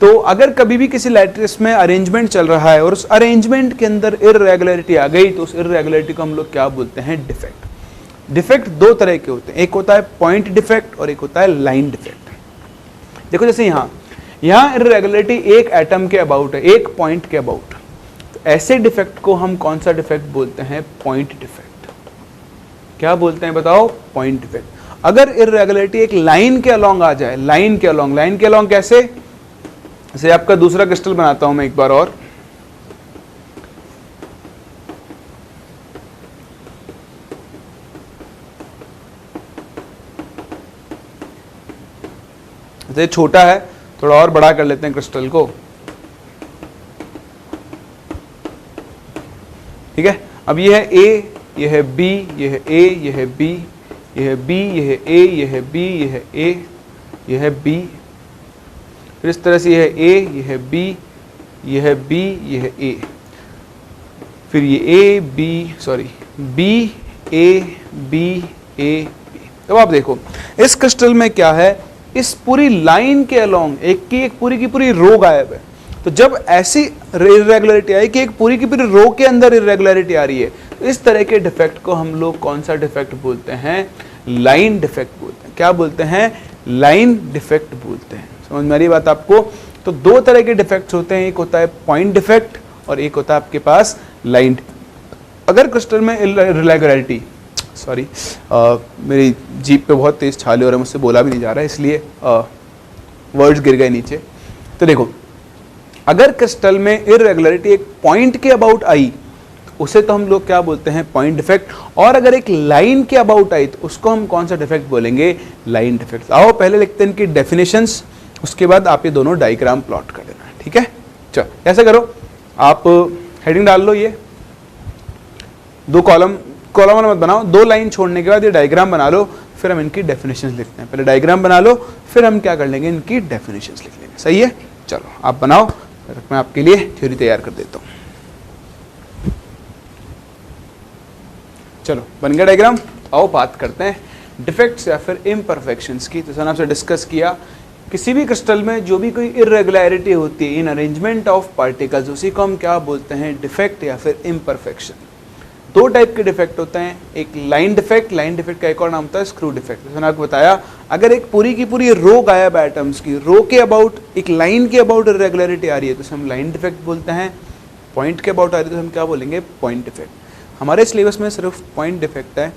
तो अगर कभी भी किसी लैटिस में अरेंजमेंट चल रहा है और उस अरेंजमेंट के अंदर इररेगुलरिटी आ गई, तो उस इररेगुलरिटी को हम लोग क्या बोलते हैं, डिफेक्ट। डिफेक्ट 2 तरह के होते हैं, एक होता है पॉइंट डिफेक्ट और एक होता है लाइन डिफेक्ट। देखो जैसे यहाँ इररेगुलरिटी एक एटम के अबाउट है, एक पॉइंट के अबाउट, तो ऐसे डिफेक्ट को हम कौन सा डिफेक्ट बोलते हैं, पॉइंट डिफेक्ट। क्या बोलते हैं बताओ, पॉइंट डिफेक्ट। अगर इररेगुलरिटी एक लाइन के अलोंग आ जाए, लाइन के अलोंग कैसे, जैसे आपका दूसरा क्रिस्टल बनाता हूं मैं एक बार और, जैसे छोटा है, थोड़ा और बड़ा कर लेते हैं क्रिस्टल को। ठीक है, अब ये है ए, ये है बी, ये है ए, ये है बी, ये है बी, ये है ए, ये है बी, ये है ए, ये है बी, फिर इस तरह से ये है ए, ये है बी, ये है बी, ये है ए, फिर ये A B, sorry B A B A B. तो आप देखो इस क्रिस्टल में क्या है, इस पूरी लाइन के अलोंग एक की पूरी की पूरी रो गायब है। तो जब ऐसी इरेगुलरिटी आई कि एक पूरी की पूरी रो के अंदर इरेगुलरिटी आ रही है, तो इस तरह के डिफेक्ट को हम लोग कौन सा डिफेक्ट बोलते हैं? लाइन डिफेक्ट बोलते हैं। क्या बोलते हैं? लाइन डिफेक्ट बोलते हैं। समझ में आ रही बात आपको? तो दो तरह के डिफेक्ट्स होते हैं, एक होता है पॉइंट डिफेक्ट और एक होता है आपके पास लाइन। अगर क्रिस्टल में इरेगुलरिटी, सॉरी मेरी जीप पे बहुत तेज छाले हो रहे हैं, मुझसे बोला भी नहीं जा रहा है इसलिए वर्ड्स गिर गए नीचे। तो देखो अगर क्रिस्टल में इरेगुलरिटी एक पॉइंट के अबाउट आई तो उसे तो हम लोग क्या बोलते हैं? Point defect. और अगर एक लाइन के अबाउट आई तो उसको हम कौन सा डिफेक्ट बोलेंगे? Line defect. आओ पहले लिखते हैं इनकी डेफिनेशंस, उसके बाद आप ये दोनों डायग्राम प्लॉट कर देना, ठीक है? चलो ऐसा करो, आप हेडिंग डाल लो, ये दो कॉलम मत बनाओ, दो लाइन छोड़ने के बाद ये डायग्राम बना लो, फिर हम इनकी डेफिनेशंस लिखते हैं। पहले डायग्राम बना लो, फिर हम क्या कर लेंगे? इनकी डेफिनेशंस लिख लेंगे। सही है? चलो आप बनाओ, फिर मैं आपके लिए थ्योरी तैयार कर देता हूँ। चलो बन गया डायग्राम। आओ बात करते हैं डिफेक्ट्स या फिर इम्परफेक्शंस की। तो सर आपसे डिस्कस किया किसी भी क्रिस्टल में जो भी कोई इरेगुलरिटी होती है इन अरेंजमेंट ऑफ पार्टिकल्स, उसी को हम क्या बोलते हैं? डिफेक्ट या फिर इम्परफेक्शन। दो टाइप के डिफेक्ट होते हैं, एक लाइन डिफेक्ट, लाइन डिफेक्ट का एक और नाम होता है स्क्रू डिफेक्ट। जैसे मैंने आपको बताया, अगर एक पूरी की पूरी रो गायब है एटम्स की, रो के अबाउट एक लाइन के अबाउट इरेगुलरिटी आ रही है तो उसे हम लाइन डिफेक्ट बोलते हैं। पॉइंट के अबाउट आ रही है तो हम क्या बोलेंगे? Point defect. हमारे सिलेबस में सिर्फ पॉइंट डिफेक्ट है,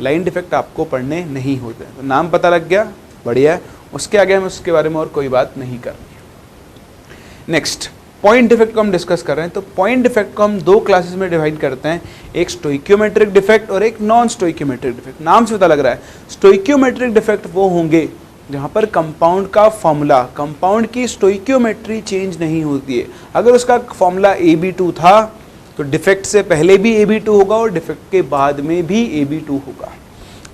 लाइन डिफेक्ट आपको पढ़ने नहीं होते। तो नाम पता लग गया, बढ़िया है। उसके आगे हम उसके बारे में और कोई बात नहीं करनी। नेक्स्ट पॉइंट डिफेक्ट को हम डिस्कस कर रहे हैं। तो पॉइंट डिफेक्ट को हम दो क्लासेस में डिवाइड करते हैं, एक स्टोइकियोमेट्रिक डिफेक्ट और एक नॉन स्टोइकियोमेट्रिक डिफेक्ट। नाम से पता लग रहा है स्टोइकियोमेट्रिक डिफेक्ट वो होंगे जहाँ पर कंपाउंड का फॉर्मूला, कंपाउंड की स्टोइकियोमेट्री चेंज नहीं होती है। अगर उसका फॉर्मूला Ab2 था तो डिफेक्ट से पहले भी Ab2 होगा और डिफेक्ट के बाद में भी Ab2 होगा।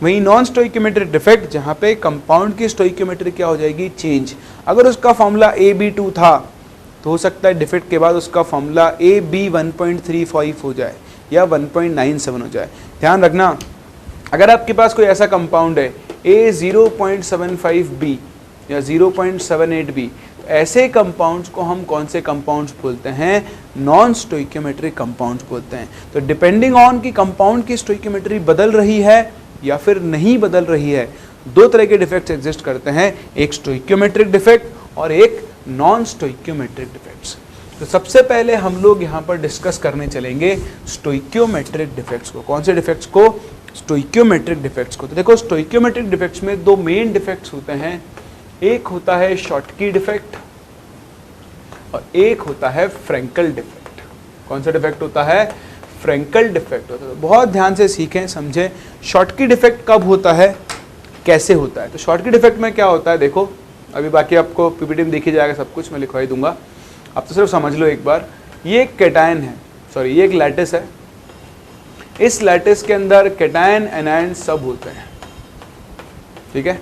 वहीं नॉन स्टोइकियोमेट्रिक डिफेक्ट जहाँ पे कंपाउंड की स्टोइकियोमेट्री क्या हो जाएगी? चेंज। अगर उसका फॉर्मूला Ab2 था तो हो सकता है डिफेक्ट के बाद उसका फॉर्मूला AB 1.35 हो जाए या 1.97 हो जाए। ध्यान रखना, अगर आपके पास कोई ऐसा कंपाउंड है A 0.75B या 0.78B, तो ऐसे कंपाउंड्स को हम कौन से कंपाउंड्स बोलते हैं? नॉन स्टोइकियोमेट्रिक कंपाउंड्स बोलते हैं। तो डिपेंडिंग ऑन कि कंपाउंड की स्टोइकियोमेट्री बदल रही है या फिर नहीं बदल रही है, दो तरह के डिफेक्ट्स एग्जिस्ट करते हैं, एक स्टोइकियोमेट्रिक डिफेक्ट और एक नॉन स्टोइकियोमेट्रिक डिफेक्ट्स। तो सबसे पहले हम लोग यहाँ पर डिस्कस करने चलेंगे स्टोइकियोमेट्रिक डिफेक्ट्स को। कौन से डिफेक्ट्स को? स्टोइकियोमेट्रिक डिफेक्ट्स को। तो देखो स्टोइकियोमेट्रिक डिफेक्ट्स में दो मेन डिफेक्ट्स होते हैं, एक होता है शॉटकी डिफेक्ट और एक होता है फ्रेंकल डिफेक्ट। कौन सा डिफेक्ट होता है? फ्रेंकल डिफेक्ट होता है। तो बहुत ध्यान से सीखें, समझें शॉटकी डिफेक्ट कब होता है, कैसे होता है। तो शॉटकी डिफेक्ट में क्या होता है, देखो अभी बाकी आपको पीपीटी में देखी जाएगा, सब कुछ मैं लिखवाई दूंगा, आप तो सिर्फ समझ लो एक बार। ये एक कैटायन है, सॉरी ये एक लैटिस है। इस लैटिस के अंदर कैटायन एनायन सब होते हैं, ठीक है?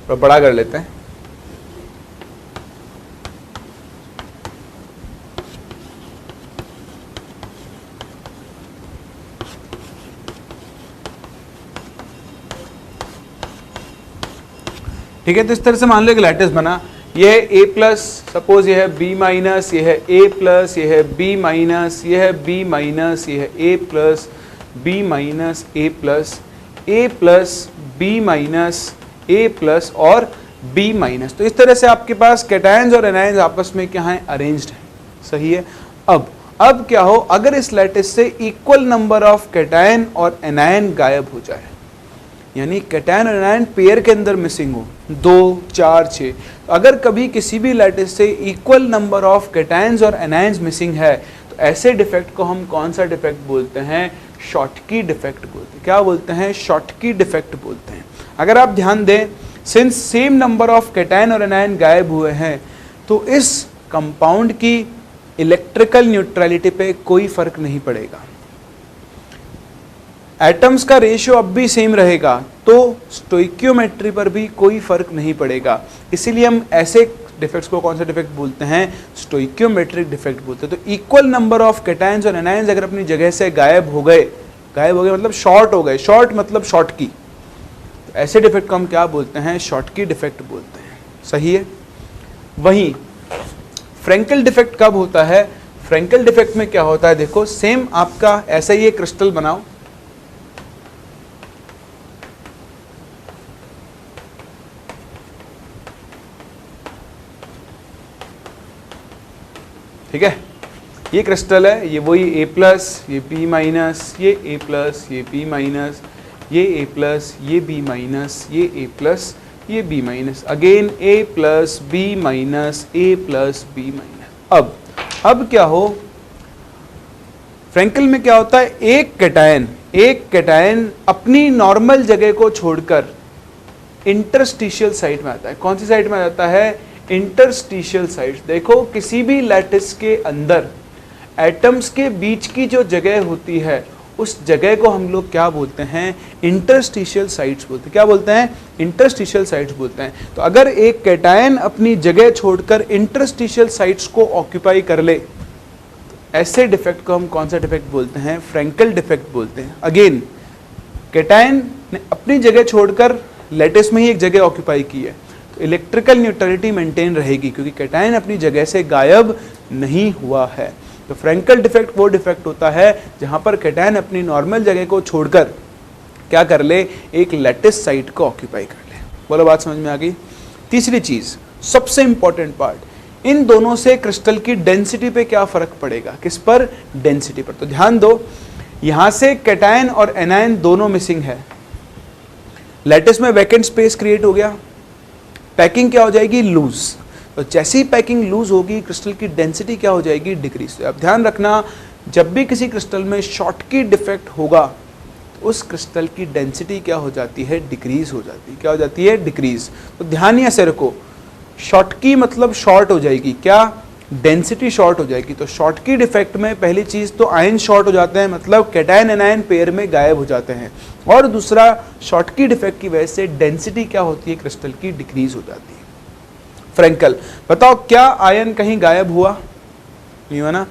तो बड़ा कर लेते हैं। ठीक है, तो इस तरह से मान लो एक लैटिस बना, ये है A प्लस, सपोज ये है B माइनस, ये है A प्लस, ये है B माइनस, ये है B माइनस, ये है A plus, B minus, A plus, A plus, B minus, A plus और B माइनस। तो इस तरह से आपके पास कैटायंस और एनायंस आपस में क्या है? अरेंज्ड है। सही है। अब क्या हो, अगर इस लैटिस से इक्वल नंबर ऑफ कैटायन और एनायन गायब हो जाए, यानी कैटायन और एनायन पेयर के अंदर मिसिंग हो, 2, 4, 6, तो अगर कभी किसी भी लैटिस से इक्वल नंबर ऑफ कैटायंस और एनायंस मिसिंग है तो ऐसे डिफेक्ट को हम कौन सा डिफेक्ट बोलते हैं? शॉटकी डिफेक्ट बोलते हैं। क्या बोलते हैं? शॉटकी डिफेक्ट बोलते हैं। अगर आप ध्यान दें, since same number of cation और एनायन गायब हुए हैं तो इस कंपाउंड की इलेक्ट्रिकल न्यूट्रलिटी पे कोई फर्क नहीं पड़ेगा। एटम्स का रेशियो अब भी सेम रहेगा तो स्टोइकियोमेट्री पर भी कोई फर्क नहीं पड़ेगा। इसीलिए हम ऐसे डिफेक्ट्स को कौन सा डिफेक्ट बोलते हैं? स्टोइकियोमेट्रिक डिफेक्ट बोलते हैं। तो इक्वल नंबर ऑफ कैटायंस और एनायंस अगर अपनी जगह से गायब हो गए गायब हो गए मतलब शॉर्ट हो गए, शॉर्ट मतलब शॉर्ट की। तो ऐसे डिफेक्ट को हम क्या बोलते हैं? शॉर्ट की डिफेक्ट बोलते हैं। सही है। वहीं फ्रेंकल डिफेक्ट कब होता है? फ्रेंकल डिफेक्ट में क्या होता है, देखो सेम आपका ऐसा ही एक क्रिस्टल बनाओ, ठीक है, ये क्रिस्टल है, ये वही A प्लस, ये B माइनस, ये A प्लस, ये B माइनस, ये A प्लस, ये B माइनस, ये A प्लस, ये B minus, again A plus B minus, A plus B minus. अब क्या हो, फ्रेंकल में क्या होता है, एक कैटायन अपनी नॉर्मल जगह को छोड़कर इंटरस्टिशियल साइट में आता है। कौन सी साइट में आ जाता है? Interstitial site. देखो किसी भी लैटिस के अंदर एटम्स के बीच की जो जगह होती है उस जगह को हम लोग क्या बोलते हैं? इंटरस्टिशियल साइट्स बोलते हैं। क्या बोलते हैं? इंटरस्टिशियल साइट्स बोलते हैं। तो अगर एक कैटायन अपनी जगह छोड़कर इंटरस्टिशियल साइट्स को ऑक्यूपाई कर ले, ऐसे डिफेक्ट को हम कौन सा डिफेक्ट बोलते हैं? फ्रेंकल डिफेक्ट बोलते हैं। अगेन कैटायन ने अपनी जगह छोड़कर लैटिस में ही एक जगह ऑक्यूपाई की है, तो इलेक्ट्रिकल न्यूट्रलिटी मेंटेन रहेगी क्योंकि कैटायन अपनी जगह से गायब नहीं हुआ है। तो फ्रेंकल डिफेक्ट वो डिफेक्ट होता है जहां पर कैटायन अपनी नॉर्मल जगह को छोड़कर क्या कर ले? एक लैटिस साइट को ऑक्यूपाई कर ले। बोलो बात समझ में आ गई? तीसरी चीज, सबसे इंपॉर्टेंट पार्ट, इन दोनों से क्रिस्टल की डेंसिटी पे क्या फर्क पड़ेगा? किस पर? डेंसिटी पर। तो ध्यान दो, यहां से कैटायन और एनायन दोनों मिसिंग है, लैटिस में वैकेंट स्पेस क्रिएट हो गया, पैकिंग क्या हो जाएगी? लूज। तो जैसे ही पैकिंग लूज होगी क्रिस्टल की डेंसिटी क्या हो जाएगी? डिक्रीज। तो अब ध्यान रखना, जब भी किसी क्रिस्टल में शॉटकी डिफेक्ट होगा तो उस क्रिस्टल की डेंसिटी क्या हो जाती है? डिक्रीज हो जाती है। क्या हो जाती है? डिक्रीज। तो ध्यान ही ऐसे रखो, शॉटकी मतलब शॉर्ट हो जाएगी, क्या? डेंसिटी शॉर्ट हो जाएगी। तो शॉटकी डिफेक्ट में पहली चीज तो आयन शॉर्ट हो जाते हैं, मतलब कैटायन एनायन पेयर में गायब हो जाते हैं, और दूसरा शॉटकी डिफेक्ट की वजह से डेंसिटी क्या होती है? क्रिस्टल की डिक्रीज हो जाती है। फ्रेंकल, बताओ क्या आयन कहीं गायब हुआ? नहीं हुआ ना,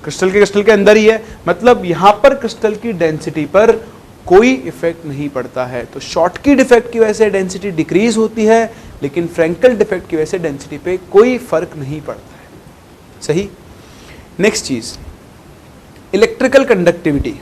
क्रिस्टल के अंदर ही है, मतलब यहां पर क्रिस्टल की डेंसिटी पर कोई इफेक्ट नहीं पड़ता है। तो शॉटकी डिफेक्ट की वजह से डेंसिटी डिक्रीज होती है, लेकिन फ्रेंकल डिफेक्ट की वजह से डेंसिटी पे कोई फर्क नहीं पड़ता है। सही। नेक्स्ट चीज, इलेक्ट्रिकल कंडक्टिविटी।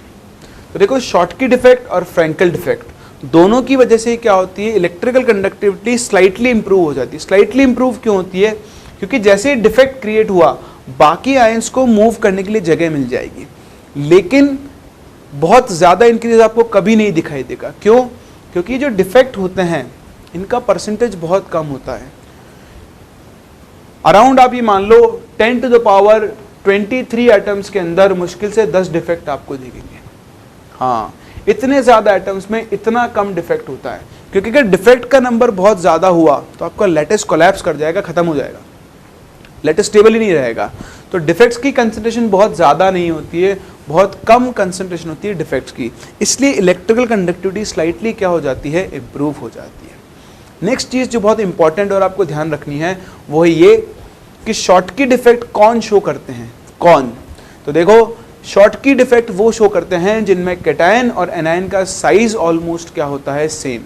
तो देखो शॉटकी डिफेक्ट और फ्रेंकल डिफेक्ट दोनों की वजह से क्या होती है? इलेक्ट्रिकल कंडक्टिविटी स्लाइटली इंप्रूव हो जाती है। स्लाइटली इंप्रूव क्यों होती है? क्योंकि जैसे डिफेक्ट क्रिएट हुआ बाकी आयंस को मूव करने के लिए जगह मिल जाएगी, लेकिन बहुत ज्यादा इंक्रीज आपको कभी नहीं दिखाई देगा। क्यों? क्योंकि जो डिफेक्ट होते हैं इनका परसेंटेज बहुत कम होता है। अराउंड आप ये मान लो 10 टू द पावर 23 एटम्स के अंदर मुश्किल से 10 डिफेक्ट आपको दिखेंगे। हाँ, इतने ज्यादा एटम्स में इतना कम डिफेक्ट होता है, क्योंकि अगर डिफेक्ट का नंबर बहुत ज्यादा हुआ तो आपका लैटिस कोलैप्स कर जाएगा, खत्म हो जाएगा, लैटिस स्टेबल ही नहीं रहेगा। तो डिफेक्ट्स की कंसंट्रेशन बहुत ज्यादा नहीं होती है, बहुत कम कंसंट्रेशन होती है डिफेक्ट्स की, इसलिए इलेक्ट्रिकल कंडक्टिविटी स्लाइटली क्या हो जाती है? इंप्रूव हो जाती है। नेक्स्ट चीज जो बहुत इंपॉर्टेंट और आपको ध्यान रखनी है वो है ये कि शॉटकी डिफेक्ट कौन शो करते हैं? कौन? तो देखो शॉटकी डिफेक्ट वो शो करते हैं जिनमें कैटायन और एनायन का साइज ऑलमोस्ट क्या होता है? सेम,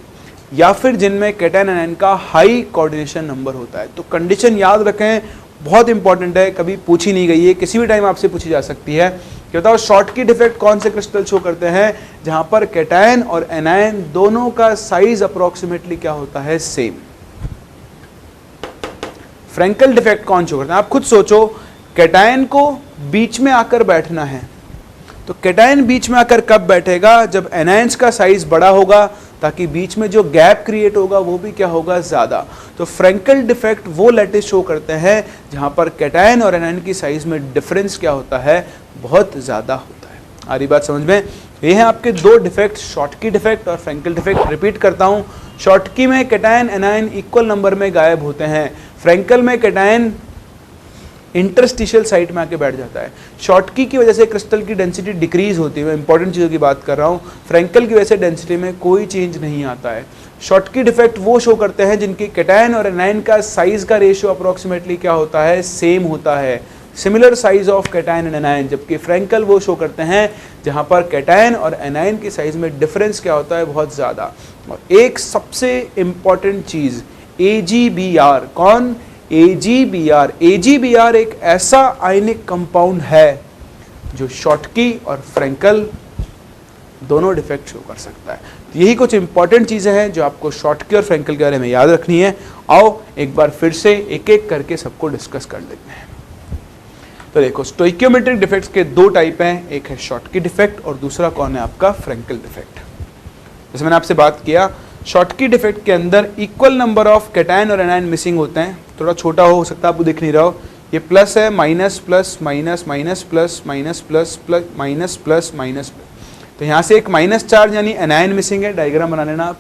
या फिर जिनमें कैटायन एनायन का हाई कोऑर्डिनेशन नंबर होता है। तो कंडीशन याद रखें, बहुत इंपॉर्टेंट है, कभी पूछी नहीं गई है, किसी भी टाइम आपसे पूछी जा सकती है कि बताओ शॉटकी डिफेक्ट कौन से क्रिस्टल शो करते हैं जहां पर कैटायन और एनायन दोनों का साइज अप्रोक्सीमेटली क्या होता है? सेम। फ्रेंकल डिफेक्ट कौन शो करता है? आप खुद सोचो, कैटायन को बीच में आकर बैठना है, तो कैटायन बीच में आकर कब बैठेगा? जब एनायंस का साइज बड़ा होगा, ताकि बीच में जो गैप क्रिएट होगा वो भी क्या होगा? ज्यादा। तो फ्रेंकल डिफेक्ट वो लैटिस शो करते हैं जहां पर कैटायन और एनायन की साइज में डिफरेंस क्या होता है? बहुत ज्यादा होता है। आ रही बात समझ में? ये हैं आपके दो डिफेक्ट, शॉटकी डिफेक्ट और फ्रेंकल डिफेक्ट। रिपीट करता हूं, शॉटकी में कैटायन एनायन इक्वल नंबर में गायब होते हैं, फ्रेंकल में कैटायन इंटरस्टिशियल साइट में आके बैठ जाता है। शॉटकी की वजह से क्रिस्टल की डेंसिटी डिक्रीज होती है, मैं इंपॉर्टेंट चीज़ों की बात कर रहा हूँ। फ्रेंकल की वजह से डेंसिटी में कोई चेंज नहीं आता है। शॉटकी डिफेक्ट वो शो करते हैं जिनकी कैटायन और एनायन का साइज का रेशियो अप्रोक्सीमेटली क्या होता है? सेम होता है। Similar size of cation and anion, जबकि फ्रैंकल वो शो करते हैं जहां पर कैटायन और एनायन की साइज में डिफरेंस क्या होता है, बहुत ज़्यादा। और एक सबसे इंपॉर्टेंट चीज़ AgBr, कौन? AgBr। AgBr एक ऐसा आयनिक कंपाउंड है जो शॉटकी और फ्रैंकल दोनों डिफेक्ट शो कर सकता है। तो यही कुछ इंपॉर्टेंट चीज़ें हैं जो आपको शॉटकी और फ्रैंकल के बारे में याद रखनी है। आओ एक बार फिर से एक एक करके सबको डिस्कस कर लेते हैं। तो देखो, स्टोइकियोमेट्रिक डिफेक्ट्स के दो टाइप हैं, एक है शॉटकी डिफेक्ट और दूसरा कौन है आपका, फ्रैंकल डिफेक्ट। जैसे मैंने आपसे बात किया, शॉटकी डिफेक्ट के अंदर इक्वल नंबर ऑफ कैटायन और एनायन मिसिंग होते हैं। थोड़ा छोटा हो सकता है, आपको दिख नहीं रहा हो, ये प्लस है, minus plus minus minus plus minus plus plus minus plus minus. तो यहाँ से एक माइनस चार्ज यानी एनायन मिसिंग है, डायग्राम बना लेना आप।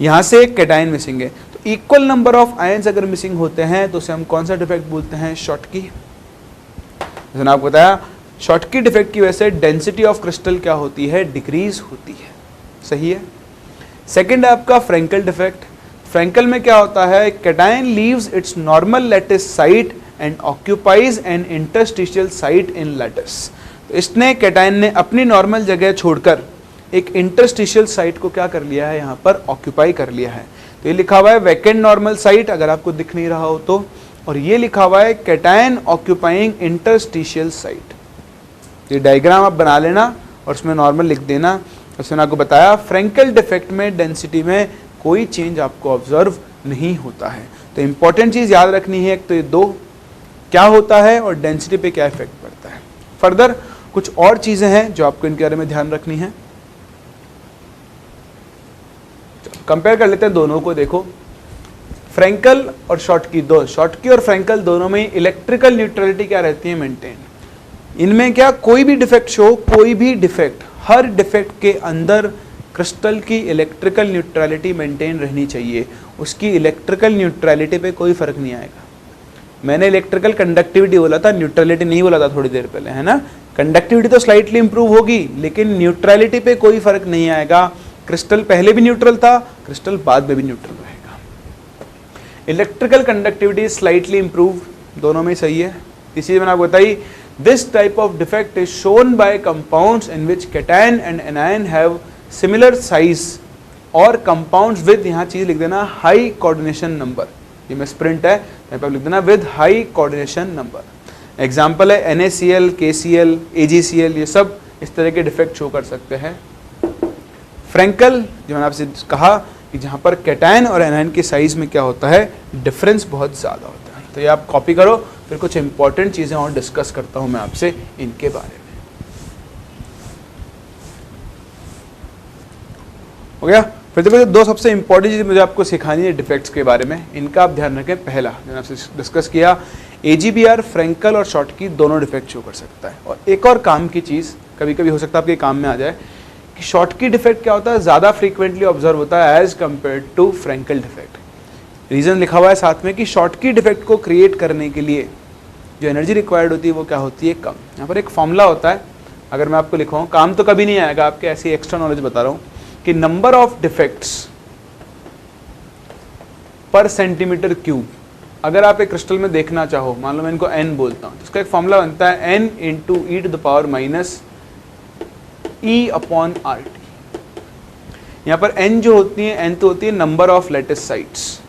यहाँ से एक कैटायन मिसिंग है। तो इक्वल नंबर ऑफ आयंस अगर मिसिंग होते हैं तो उसे हम कौन सा डिफेक्ट बोलते हैं, शॉटकी। जैसे मैंने आपको बताया, शॉटकी डिफेक्ट की वजह से डेंसिटी ऑफ क्रिस्टल क्या होती है, डिक्रीज होती है। सही है। सेकेंड है आपका फ्रैंकल डिफेक्ट। फ्रैंकल में क्या होता है, cation leaves its normal lattice site and occupies an interstitial site in lattice. तो इसने, कैटायन ने अपनी नॉर्मल जगह छोड़कर एक इंटरस्टिशियल साइट को क्या कर लिया है, यहाँ पर ऑक्यूपाई कर लिया है। तो ये लिखा हुआ है वैकेंट नॉर्मल साइट, अगर आपको दिख नहीं रहा हो तो, और ये लिखा हुआ है कैटायन ऑक्यूपाइंग इंटरस्टिशियल साइट। ये डायग्राम आप बना लेना और उसमें नॉर्मल लिख देना। उसने आपको बताया फ्रैंकल डिफेक्ट में डेंसिटी में कोई चेंज आपको ऑब्जर्व नहीं होता है। तो इंपॉर्टेंट चीज़ याद रखनी है, एक तो ये दो क्या होता है और डेंसिटी पे क्या इफेक्ट पड़ता है। फर्दर कुछ और चीज़ें हैं जो आपको इनके बारे में ध्यान रखनी है। कंपेयर कर लेते हैं दोनों को। देखो, फ्रैंकल और शॉटकी, दो शॉटकी और फ्रैंकल दोनों में इलेक्ट्रिकल न्यूट्रलिटी क्या रहती है, मेंटेन। इनमें क्या, कोई भी डिफेक्ट शो, कोई भी डिफेक्ट, हर डिफेक्ट के अंदर क्रिस्टल की इलेक्ट्रिकल न्यूट्रलिटी मेंटेन रहनी चाहिए। उसकी इलेक्ट्रिकल न्यूट्रलिटी पे कोई फर्क नहीं आएगा। मैंने इलेक्ट्रिकल कंडक्टिविटी बोला था, न्यूट्रलिटी नहीं बोला था थोड़ी देर पहले, है ना। कंडक्टिविटी तो स्लाइटली इंप्रूव होगी, लेकिन न्यूट्रलिटी पे कोई फर्क नहीं आएगा। क्रिस्टल पहले भी न्यूट्रल था, क्रिस्टल बाद में भी न्यूट्रल रहेगा। इलेक्ट्रिकल कंडक्टिविटी स्लाइटली इंप्रूव, दोनों में सही है। इसी मैंने आपको बताई, this type of defect is shown by compounds in which cation and anion have similar size, और कंपाउंड्स विद, यहाँ चीज लिख देना, हाई कोऑर्डिनेशन नंबर। ये में स्प्रिंट है, यहाँ पे लिख देना with high coordination number. Example है NaCl, KCl, AgCl, ये सब इस तरह के डिफेक्ट शो कर सकते हैं। फ्रैंकल, जो मैंने आपसे कहा कि जहाँ पर कैटायन और एनायन की साइज में क्या होता है, डिफरेंस बहुत ज़्यादा होता है। तो ये आप कॉपी करो, फिर कुछ इंपॉर्टेंट चीज़ें और डिस्कस करता हूँ मैं आपसे इनके बारे में। हो गया। फिर देखो, दो सबसे इंपॉर्टेंट चीज़ मुझे आपको सिखानी है डिफेक्ट्स के बारे में, इनका आप ध्यान रखें। पहला मैंने आपसे डिस्कस किया, AgBr, फ्रैंकल और शॉटकी दोनों डिफेक्ट शो कर सकता है। और एक और काम की चीज़, कभी कभी हो सकता है आपके काम में आ जाए, कि शॉटकी डिफेक्ट क्या होता है, ज़्यादा फ्रीक्वेंटली ऑब्जर्व होता है as compared to Frenkel defect. Reason लिखा हुआ है साथ में कि शॉटकी डिफेक्ट को क्रिएट करने के लिए जो एनर्जी रिक्वायर्ड होती है वो क्या होती है, कम। यहाँ पर एक फॉर्मूला होता है, अगर मैं आपको लिखाऊँ, काम तो कभी नहीं आएगा आपके, ऐसी एक्स्ट्रा नॉलेज बता रहा हूँ, कि नंबर ऑफ डिफेक्ट्स पर सेंटीमीटर क्यूब, अगर आप एक क्रिस्टल में देखना चाहो, मान लो मैं इनको n बोलता हूँ, तो इसका एक फॉर्मूला बनता है n into e to the power minus E upon RT। यहाँ पर n जो होती है, n तो होती है नंबर ऑफ लैटिस साइट्स,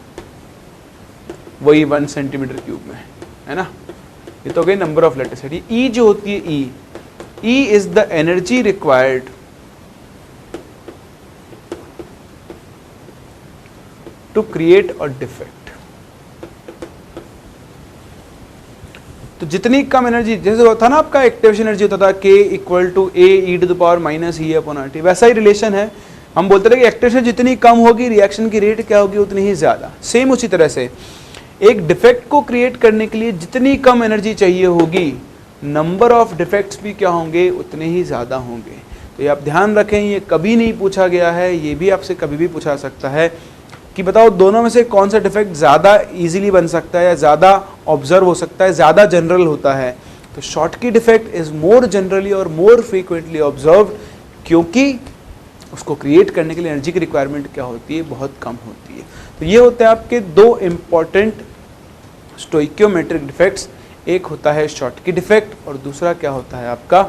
वही 1 सेंटीमीटर क्यूब में, है ना। ये तो हो गई number of lattice site. E जो होती है, E is the energy required to create a defect. तो जितनी कम एनर्जी, जैसे होता था ना आपका एक्टिवेशन एनर्जी होता था K equal to A e to the power minus E upon RT, वैसा ही रिलेशन है। हम बोलते थे कि एक्टिवेशन जितनी कम होगी, रिएक्शन की रेट क्या होगी, उतनी ही ज़्यादा। सेम उसी तरह से एक डिफेक्ट को क्रिएट करने के लिए जितनी कम एनर्जी चाहिए होगी, नंबर ऑफ डिफेक्ट्स भी क्या होंगे, उतने ही ज़्यादा होंगे। तो ये आप ध्यान रखें, ये कभी नहीं पूछा गया है, ये भी आपसे कभी भी पूछा सकता है कि बताओ दोनों में से कौन सा डिफेक्ट ज़्यादा इजीली बन सकता है या ज़्यादा ऑब्जर्व हो सकता है, ज़्यादा जनरल होता है। तो Schottky defect is more generally और मोर फ्रीक्वेंटली ऑब्जर्व, क्योंकि उसको क्रिएट करने के लिए एनर्जी की रिक्वायरमेंट क्या होती है, बहुत कम होती है। तो ये होते हैं आपके दो इम्पॉर्टेंट स्टोइकियोमेट्रिक डिफेक्ट्स। एक होता है शॉटकी डिफेक्ट और दूसरा क्या होता है आपका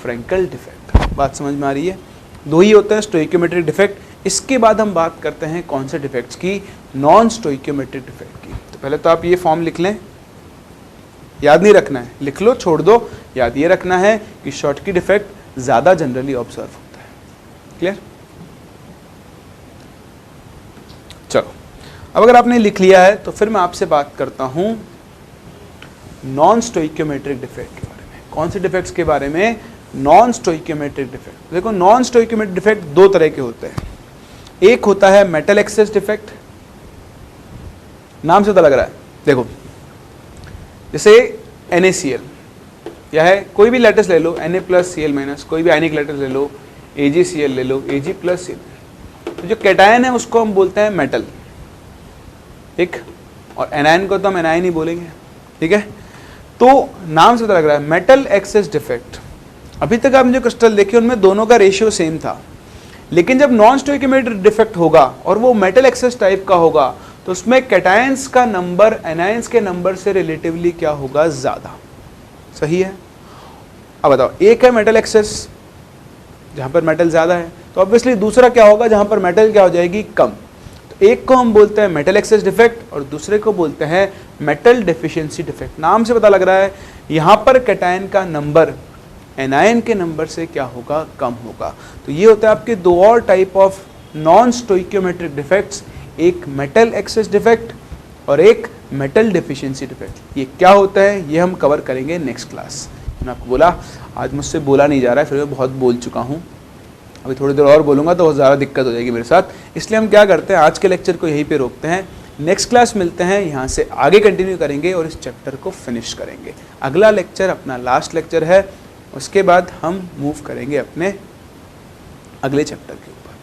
फ्रेंकल डिफेक्ट। बात समझ में आ रही है? दो ही होते हैं स्टोइकियोमेट्रिक डिफेक्ट। इसके बाद हम बात करते हैं कौन से डिफेक्ट्स की, नॉन स्टोइकियोमेट्रिक डिफेक्ट की। तो पहले तो आप ये फॉर्म लिख लें, याद नहीं रखना है, लिख लो छोड़ दो, याद ये रखना है कि शॉटकी डिफेक्ट ज़्यादा जनरली ऑब्जर्व होता है। क्लियर? चलो, अब अगर आपने लिख लिया है तो फिर मैं आपसे बात करता हूं नॉन स्टोइकियोमेट्रिक डिफेक्ट के बारे में। कौन से डिफेक्ट्स के बारे में? Non stoichiometric defect. देखो, नॉन स्टोइकियोमेट्रिक डिफेक्ट दो तरह के होते हैं। एक होता है मेटल एक्सेस डिफेक्ट, नाम से पता लग रहा है। देखो, जैसे NaCl या है कोई भी लेटेस्ट ले लो, Na+Cl-, कोई भी आयनिक लेटेस्ट ले लो, AgCl ले लो, Ag+Cl। तो जो कैटायन है उसको हम बोलते हैं मेटल, ठीक, और एनायन को तो हम एनायन ही बोलेंगे, ठीक है। तो नाम से पता लग रहा है मेटल एक्सेस डिफेक्ट। अभी तक आपने जो क्रिस्टल देखे उनमें दोनों का रेशियो सेम था, लेकिन जब नॉन स्टोइकियोमेट्रिक डिफेक्ट होगा और वो मेटल एक्सेस टाइप का होगा तो उसमें कैटायंस का नंबर एनायंस के नंबर से रिलेटिवली क्या होगा, ज़्यादा। सही है? अब बताओ, एक है मेटल एक्सेस जहाँ पर मेटल ज़्यादा है, तो ऑब्वियसली दूसरा क्या होगा जहाँ पर मेटल क्या हो जाएगी, कम। तो एक को हम बोलते हैं मेटल एक्सेस डिफेक्ट और दूसरे को बोलते हैं मेटल डेफिशिएंसी डिफेक्ट। नाम से पता लग रहा है यहाँ पर कैटायन का नंबर एनायन के नंबर से क्या होगा, कम होगा। तो ये होता है आपके दो और type of non stoichiometric defects, एक मेटल एक्सेस डिफेक्ट और एक मेटल डेफिशिएंसी डिफेक्ट। ये क्या होता है ये हम कवर करेंगे नेक्स्ट क्लास। मैंने आपको बोला आज मुझसे बोला नहीं जा रहा है, फिर मैं बहुत बोल चुका हूँ, अभी थोड़ी देर और बोलूँगा तो बहुत ज़्यादा दिक्कत हो जाएगी मेरे साथ। इसलिए हम क्या करते हैं, आज के लेक्चर को यहीं पे रोकते हैं। नेक्स्ट क्लास मिलते हैं, यहाँ से आगे कंटिन्यू करेंगे और इस चैप्टर को फिनिश करेंगे। अगला लेक्चर अपना लास्ट लेक्चर है, उसके बाद हम मूव करेंगे अपने अगले चैप्टर के ऊपर।